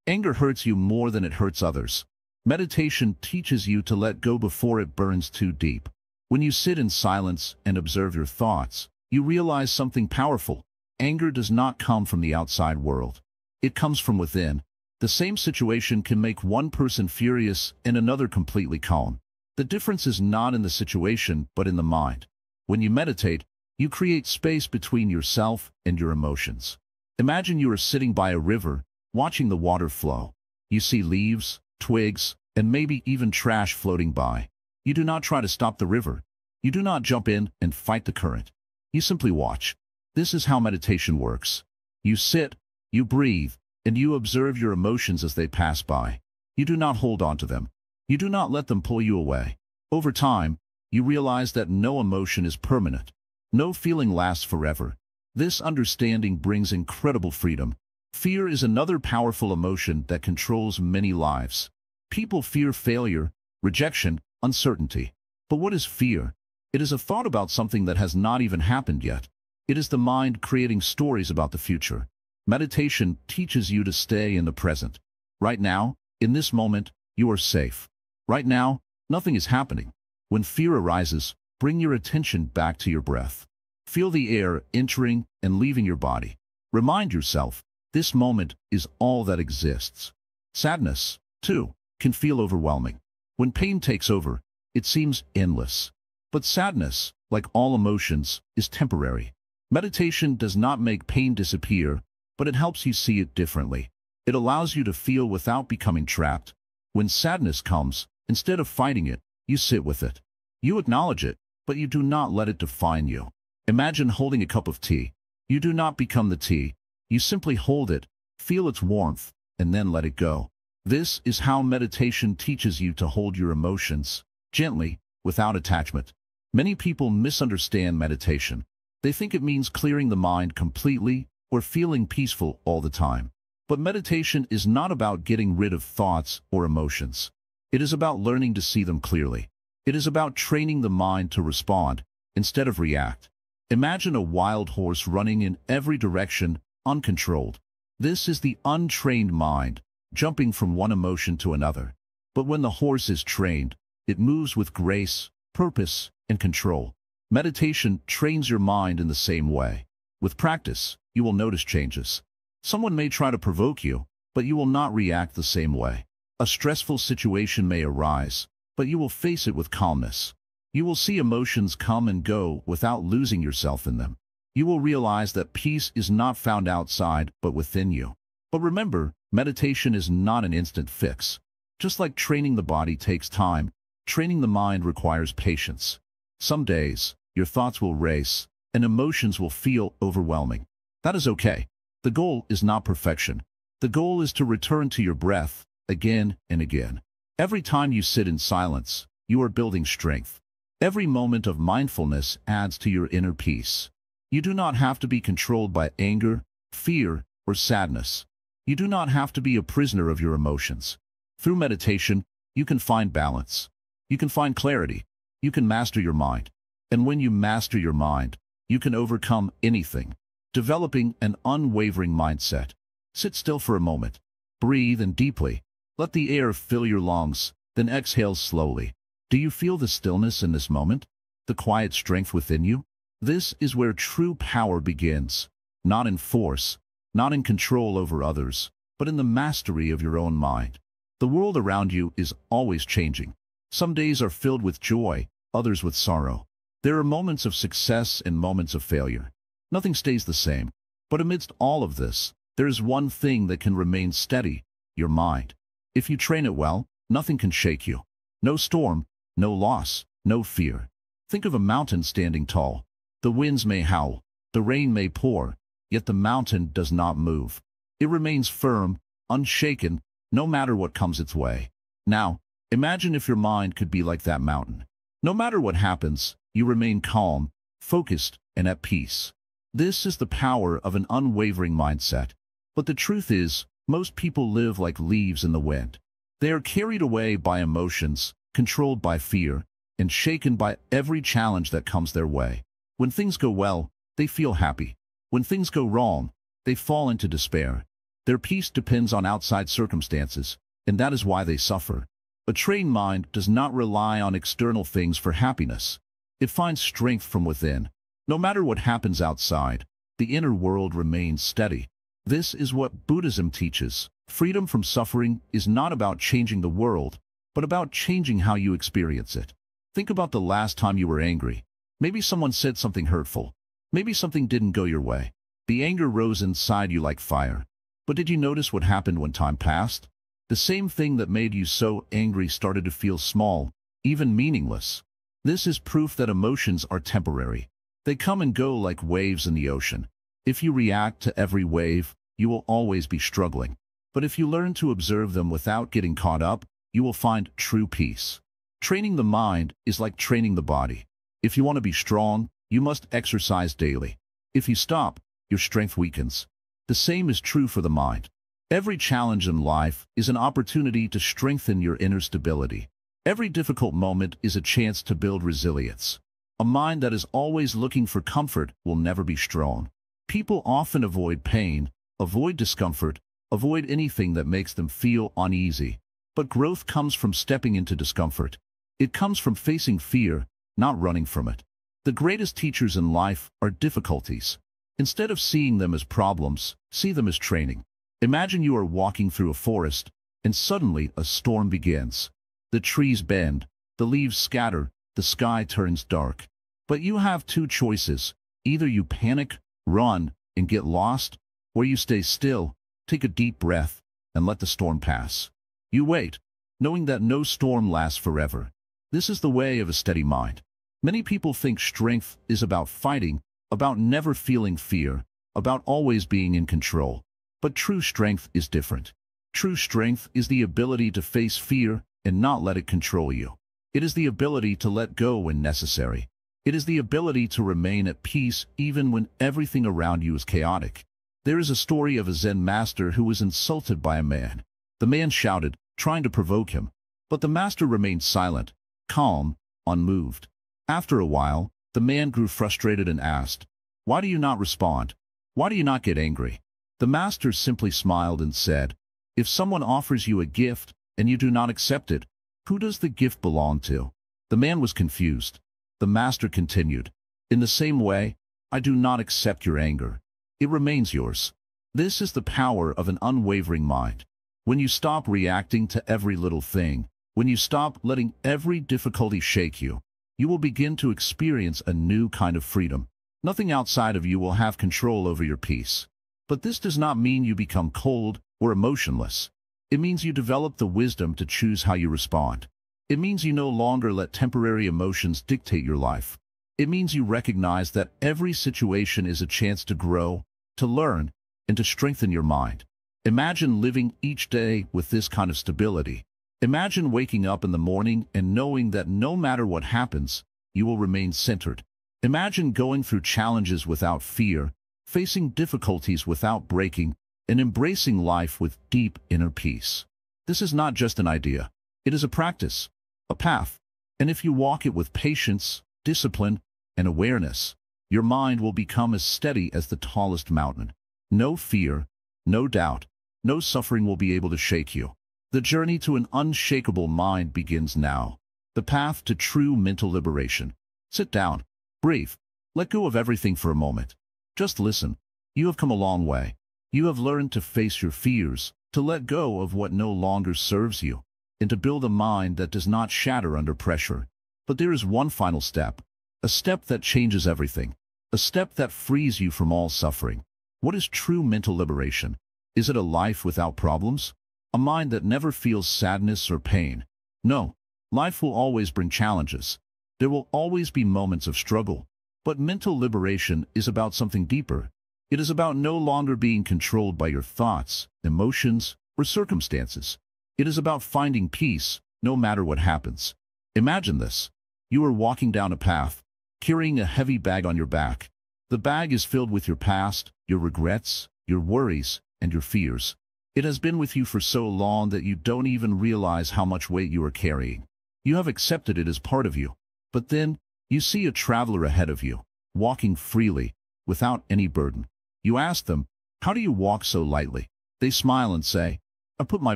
Anger hurts you more than it hurts others. Meditation teaches you to let go before it burns too deep. When you sit in silence and observe your thoughts, you realize something powerful. Anger does not come from the outside world. It comes from within. The same situation can make one person furious and another completely calm. The difference is not in the situation, but in the mind. When you meditate, you create space between yourself and your emotions. Imagine you are sitting by a river, watching the water flow. You see leaves, twigs, and maybe even trash floating by. You do not try to stop the river. You do not jump in and fight the current. You simply watch. This is how meditation works. You sit, you breathe, and you observe your emotions as they pass by. You do not hold on to them. You do not let them pull you away. Over time, you realize that no emotion is permanent. No feeling lasts forever. This understanding brings incredible freedom. Fear is another powerful emotion that controls many lives. People fear failure, rejection, uncertainty. But what is fear? It is a thought about something that has not even happened yet. It is the mind creating stories about the future. Meditation teaches you to stay in the present. Right now, in this moment, you are safe. Right now, nothing is happening. When fear arises, bring your attention back to your breath. Feel the air entering and leaving your body. Remind yourself, this moment is all that exists. Sadness, too, can feel overwhelming. When pain takes over, it seems endless. But sadness, like all emotions, is temporary. Meditation does not make pain disappear, but it helps you see it differently. It allows you to feel without becoming trapped. When sadness comes, instead of fighting it, you sit with it. You acknowledge it, but you do not let it define you. Imagine holding a cup of tea. You do not become the tea. You simply hold it, feel its warmth, and then let it go. This is how meditation teaches you to hold your emotions, gently, without attachment. Many people misunderstand meditation. They think it means clearing the mind completely or feeling peaceful all the time. But meditation is not about getting rid of thoughts or emotions. It is about learning to see them clearly. It is about training the mind to respond instead of react. Imagine a wild horse running in every direction, uncontrolled. This is the untrained mind, jumping from one emotion to another. But when the horse is trained, it moves with grace, purpose, and control. Meditation trains your mind in the same way. With practice, you will notice changes. Someone may try to provoke you, but you will not react the same way. A stressful situation may arise, but you will face it with calmness. You will see emotions come and go without losing yourself in them. You will realize that peace is not found outside, but within you. But remember, meditation is not an instant fix. Just like training the body takes time, training the mind requires patience. Some days, your thoughts will race, and emotions will feel overwhelming. That is okay. The goal is not perfection. The goal is to return to your breath again and again. Every time you sit in silence, you are building strength. Every moment of mindfulness adds to your inner peace. You do not have to be controlled by anger, fear, or sadness. You do not have to be a prisoner of your emotions. Through meditation, you can find balance. You can find clarity. You can master your mind. And when you master your mind, you can overcome anything. Developing an unwavering mindset. Sit still for a moment. Breathe in deeply. Let the air fill your lungs, then exhale slowly. Do you feel the stillness in this moment? The quiet strength within you? This is where true power begins. Not in force, not in control over others, but in the mastery of your own mind. The world around you is always changing. Some days are filled with joy, others with sorrow. There are moments of success and moments of failure. Nothing stays the same. But amidst all of this, there is one thing that can remain steady: your mind. If you train it well, nothing can shake you. No storm, no loss, no fear. Think of a mountain standing tall. The winds may howl, the rain may pour, yet the mountain does not move. It remains firm, unshaken, no matter what comes its way. Now, imagine if your mind could be like that mountain. No matter what happens, you remain calm, focused, and at peace. This is the power of an unwavering mindset. But the truth is, most people live like leaves in the wind. They are carried away by emotions, controlled by fear, and shaken by every challenge that comes their way. When things go well, they feel happy. When things go wrong, they fall into despair. Their peace depends on outside circumstances, and that is why they suffer. A trained mind does not rely on external things for happiness. It finds strength from within. No matter what happens outside, the inner world remains steady. This is what Buddhism teaches. Freedom from suffering is not about changing the world, but about changing how you experience it. Think about the last time you were angry. Maybe someone said something hurtful. Maybe something didn't go your way. The anger rose inside you like fire. But did you notice what happened when time passed? The same thing that made you so angry started to feel small, even meaningless. This is proof that emotions are temporary. They come and go like waves in the ocean. If you react to every wave, you will always be struggling. But if you learn to observe them without getting caught up, you will find true peace. Training the mind is like training the body. If you want to be strong, you must exercise daily. If you stop, your strength weakens. The same is true for the mind. Every challenge in life is an opportunity to strengthen your inner stability. Every difficult moment is a chance to build resilience. A mind that is always looking for comfort will never be strong. People often avoid pain, avoid discomfort, avoid anything that makes them feel uneasy. But growth comes from stepping into discomfort. It comes from facing fear, not running from it. The greatest teachers in life are difficulties. Instead of seeing them as problems, see them as training. Imagine you are walking through a forest, and suddenly a storm begins. The trees bend, the leaves scatter, the sky turns dark. But you have two choices. Either you panic, run, and get lost, or you stay still, take a deep breath, and let the storm pass. You wait, knowing that no storm lasts forever. This is the way of a steady mind. Many people think strength is about fighting, about never feeling fear, about always being in control. But true strength is different. True strength is the ability to face fear and not let it control you. It is the ability to let go when necessary. It is the ability to remain at peace even when everything around you is chaotic. There is a story of a Zen master who was insulted by a man. The man shouted, trying to provoke him, but the master remained silent, calm, unmoved. After a while, the man grew frustrated and asked, "Why do you not respond? Why do you not get angry?" The master simply smiled and said, "If someone offers you a gift and you do not accept it, who does the gift belong to?" The man was confused. The master continued, "In the same way, I do not accept your anger. It remains yours." This is the power of an unwavering mind. When you stop reacting to every little thing, when you stop letting every difficulty shake you, you will begin to experience a new kind of freedom. Nothing outside of you will have control over your peace. But this does not mean you become cold or emotionless. It means you develop the wisdom to choose how you respond. It means you no longer let temporary emotions dictate your life. It means you recognize that every situation is a chance to grow, to learn, and to strengthen your mind. Imagine living each day with this kind of stability. Imagine waking up in the morning and knowing that no matter what happens, you will remain centered. Imagine going through challenges without fear, facing difficulties without breaking, and embracing life with deep inner peace. This is not just an idea. It is a practice, a path. And if you walk it with patience, discipline, and awareness, your mind will become as steady as the tallest mountain. No fear, no doubt, no suffering will be able to shake you. The journey to an unshakable mind begins now. The path to true mental liberation. Sit down, breathe, let go of everything for a moment. Just listen. You have come a long way. You have learned to face your fears, to let go of what no longer serves you, and to build a mind that does not shatter under pressure. But there is one final step, a step that changes everything, a step that frees you from all suffering. What is true mental liberation? Is it a life without problems? A mind that never feels sadness or pain? No, life will always bring challenges. There will always be moments of struggle. But mental liberation is about something deeper. It is about no longer being controlled by your thoughts, emotions, or circumstances. It is about finding peace, no matter what happens. Imagine this. You are walking down a path, carrying a heavy bag on your back. The bag is filled with your past, your regrets, your worries, and your fears. It has been with you for so long that you don't even realize how much weight you are carrying. You have accepted it as part of you. But then, you see a traveler ahead of you, walking freely, without any burden. You ask them, "How do you walk so lightly?" They smile and say, "I put my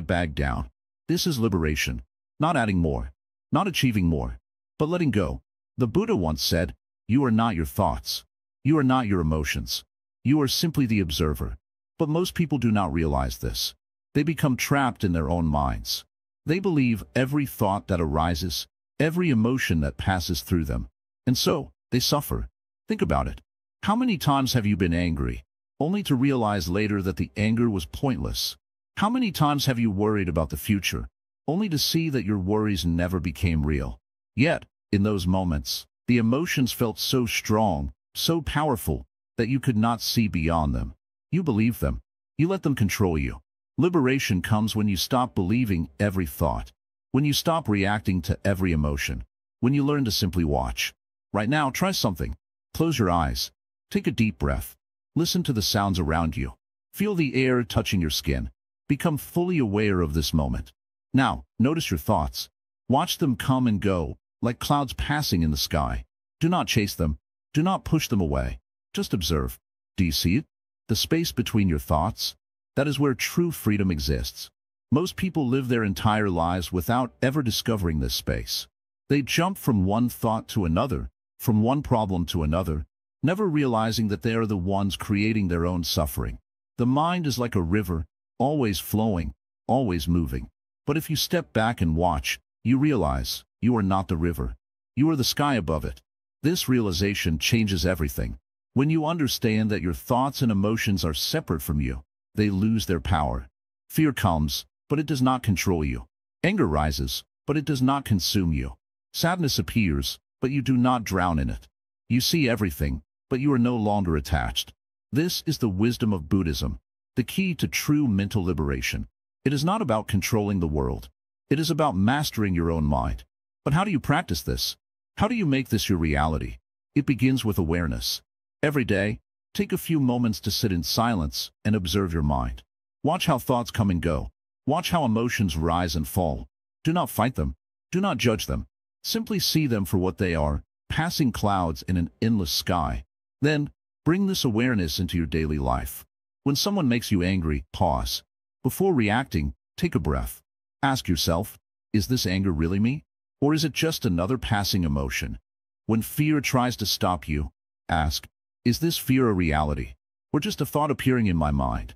bag down." This is liberation. Not adding more, not achieving more, but letting go. The Buddha once said, "You are not your thoughts. You are not your emotions. You are simply the observer." But most people do not realize this. They become trapped in their own minds. They believe every thought that arises, every emotion that passes through them. And so, they suffer. Think about it. How many times have you been angry, only to realize later that the anger was pointless? How many times have you worried about the future, only to see that your worries never became real? Yet, in those moments, the emotions felt so strong, so powerful, that you could not see beyond them. You believed them. You let them control you. Liberation comes when you stop believing every thought, when you stop reacting to every emotion, when you learn to simply watch. Right now, try something. Close your eyes. Take a deep breath. Listen to the sounds around you. Feel the air touching your skin. Become fully aware of this moment. Now, notice your thoughts. Watch them come and go, like clouds passing in the sky. Do not chase them. Do not push them away. Just observe. Do you see it? The space between your thoughts? That is where true freedom exists. Most people live their entire lives without ever discovering this space. They jump from one thought to another, from one problem to another, never realizing that they are the ones creating their own suffering. The mind is like a river, always flowing, always moving. But if you step back and watch, you realize you are not the river. You are the sky above it. This realization changes everything. When you understand that your thoughts and emotions are separate from you, they lose their power. Fear comes, but it does not control you. Anger rises, but it does not consume you. Sadness appears, but you do not drown in it. You see everything, but you are no longer attached. This is the wisdom of Buddhism, the key to true mental liberation. It is not about controlling the world. It is about mastering your own mind. But how do you practice this? How do you make this your reality? It begins with awareness. Every day, take a few moments to sit in silence and observe your mind. Watch how thoughts come and go. Watch how emotions rise and fall. Do not fight them. Do not judge them. Simply see them for what they are, passing clouds in an endless sky. Then, bring this awareness into your daily life. When someone makes you angry, pause. Before reacting, take a breath. Ask yourself, is this anger really me? Or is it just another passing emotion? When fear tries to stop you, ask, is this fear a reality? Or just a thought appearing in my mind?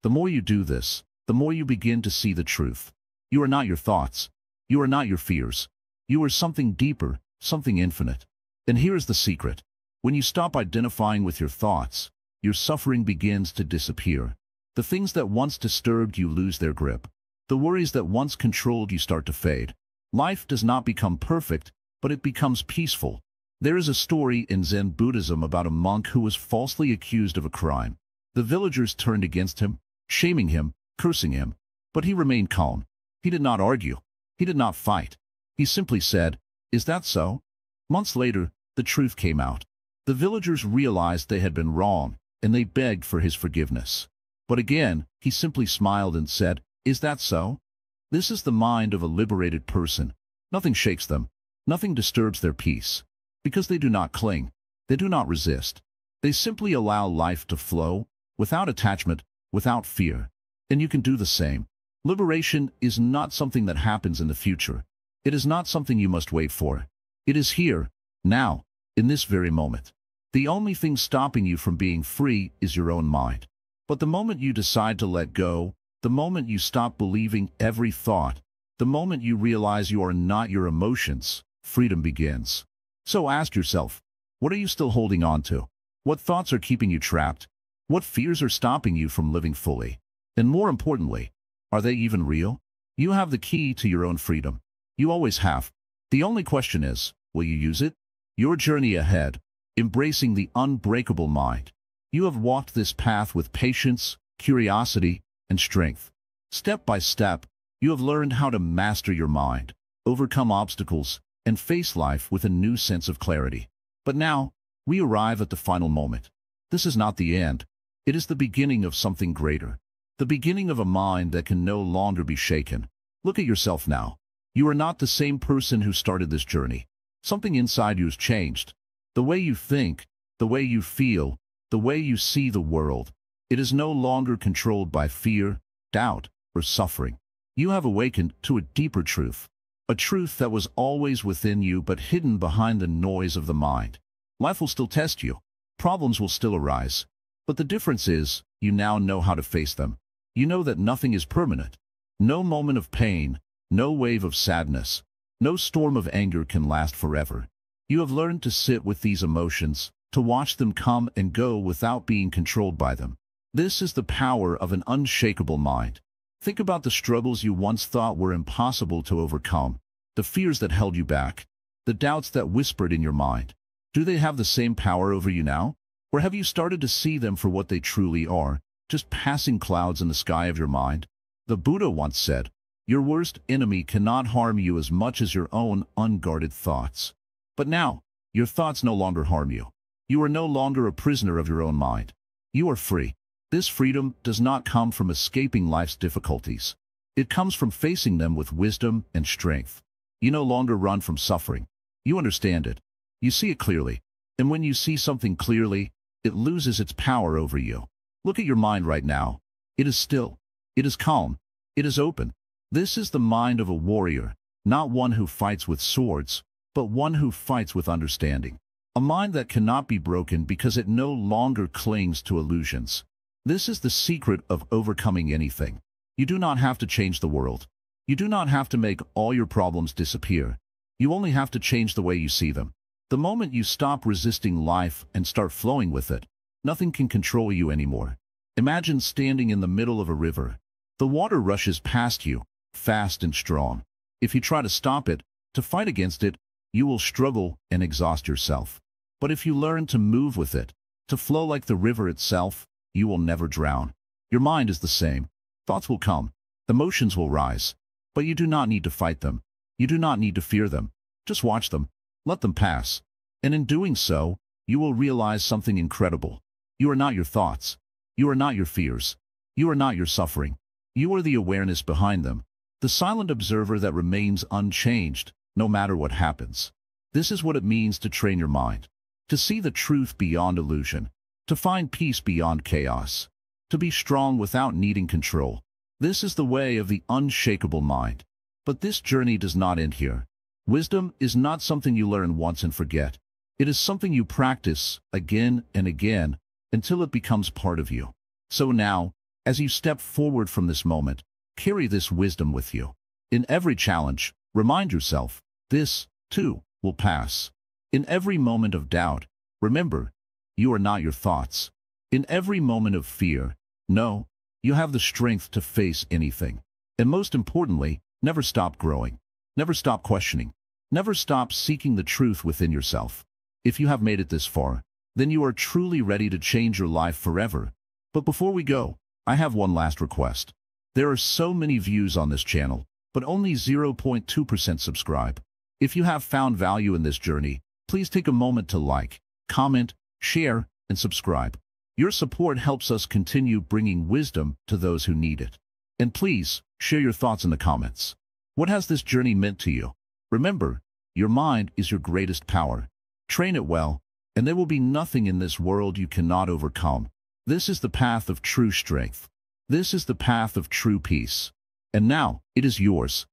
The more you do this, the more you begin to see the truth. You are not your thoughts. You are not your fears. You are something deeper, something infinite. And here is the secret. When you stop identifying with your thoughts, your suffering begins to disappear. The things that once disturbed you lose their grip. The worries that once controlled you start to fade. Life does not become perfect, but it becomes peaceful. There is a story in Zen Buddhism about a monk who was falsely accused of a crime. The villagers turned against him, shaming him, cursing him. But he remained calm. He did not argue. He did not fight. He simply said, "Is that so?" Months later, the truth came out. The villagers realized they had been wrong, and they begged for his forgiveness. But again, he simply smiled and said, "Is that so?" This is the mind of a liberated person. Nothing shakes them. Nothing disturbs their peace. Because they do not cling. They do not resist. They simply allow life to flow, without attachment, without fear. And you can do the same. Liberation is not something that happens in the future. It is not something you must wait for. It is here, now, in this very moment. The only thing stopping you from being free is your own mind. But the moment you decide to let go, the moment you stop believing every thought, the moment you realize you are not your emotions, freedom begins. So ask yourself, what are you still holding on to? What thoughts are keeping you trapped? What fears are stopping you from living fully? And more importantly, are they even real? You have the key to your own freedom. You always have. The only question is, will you use it? Your journey ahead, embracing the unbreakable mind. You have walked this path with patience, curiosity, and strength. Step by step, you have learned how to master your mind, overcome obstacles, and face life with a new sense of clarity. But now, we arrive at the final moment. This is not the end. It is the beginning of something greater. The beginning of a mind that can no longer be shaken. Look at yourself now. You are not the same person who started this journey. Something inside you has changed. The way you think, the way you feel, the way you see the world. It is no longer controlled by fear, doubt, or suffering. You have awakened to a deeper truth. A truth that was always within you but hidden behind the noise of the mind. Life will still test you. Problems will still arise. But the difference is, you now know how to face them. You know that nothing is permanent. No moment of pain, no wave of sadness, no storm of anger can last forever. You have learned to sit with these emotions, to watch them come and go without being controlled by them. This is the power of an unshakable mind. Think about the struggles you once thought were impossible to overcome, the fears that held you back, the doubts that whispered in your mind. Do they have the same power over you now? Or have you started to see them for what they truly are, just passing clouds in the sky of your mind? The Buddha once said, "Your worst enemy cannot harm you as much as your own unguarded thoughts." But now, your thoughts no longer harm you. You are no longer a prisoner of your own mind. You are free. This freedom does not come from escaping life's difficulties. It comes from facing them with wisdom and strength. You no longer run from suffering. You understand it. You see it clearly. And when you see something clearly, it loses its power over you. Look at your mind right now. It is still. It is calm. It is open. This is the mind of a warrior, not one who fights with swords, but one who fights with understanding. A mind that cannot be broken because it no longer clings to illusions. This is the secret of overcoming anything. You do not have to change the world. You do not have to make all your problems disappear. You only have to change the way you see them. The moment you stop resisting life and start flowing with it, nothing can control you anymore. Imagine standing in the middle of a river. The water rushes past you, fast and strong. If you try to stop it, to fight against it, you will struggle and exhaust yourself. But if you learn to move with it, to flow like the river itself, you will never drown. Your mind is the same. Thoughts will come. Emotions will rise. But you do not need to fight them. You do not need to fear them. Just watch them. Let them pass. And in doing so, you will realize something incredible. You are not your thoughts. You are not your fears. You are not your suffering. You are the awareness behind them, the silent observer that remains unchanged, no matter what happens. This is what it means to train your mind. To see the truth beyond illusion. To find peace beyond chaos. To be strong without needing control. This is the way of the unshakable mind. But this journey does not end here. Wisdom is not something you learn once and forget. It is something you practice again and again until it becomes part of you. So now, as you step forward from this moment, carry this wisdom with you. In every challenge, remind yourself, this, too, will pass. In every moment of doubt, remember, you are not your thoughts. In every moment of fear, know, you have the strength to face anything. And most importantly, never stop growing. Never stop questioning. Never stop seeking the truth within yourself. If you have made it this far, then you are truly ready to change your life forever. But before we go, I have one last request. There are so many views on this channel, but only 0.2% subscribe. If you have found value in this journey, please take a moment to like, comment, share, and subscribe. Your support helps us continue bringing wisdom to those who need it. And please, share your thoughts in the comments. What has this journey meant to you? Remember, your mind is your greatest power. Train it well, and there will be nothing in this world you cannot overcome. This is the path of true strength. This is the path of true peace. And now, it is yours.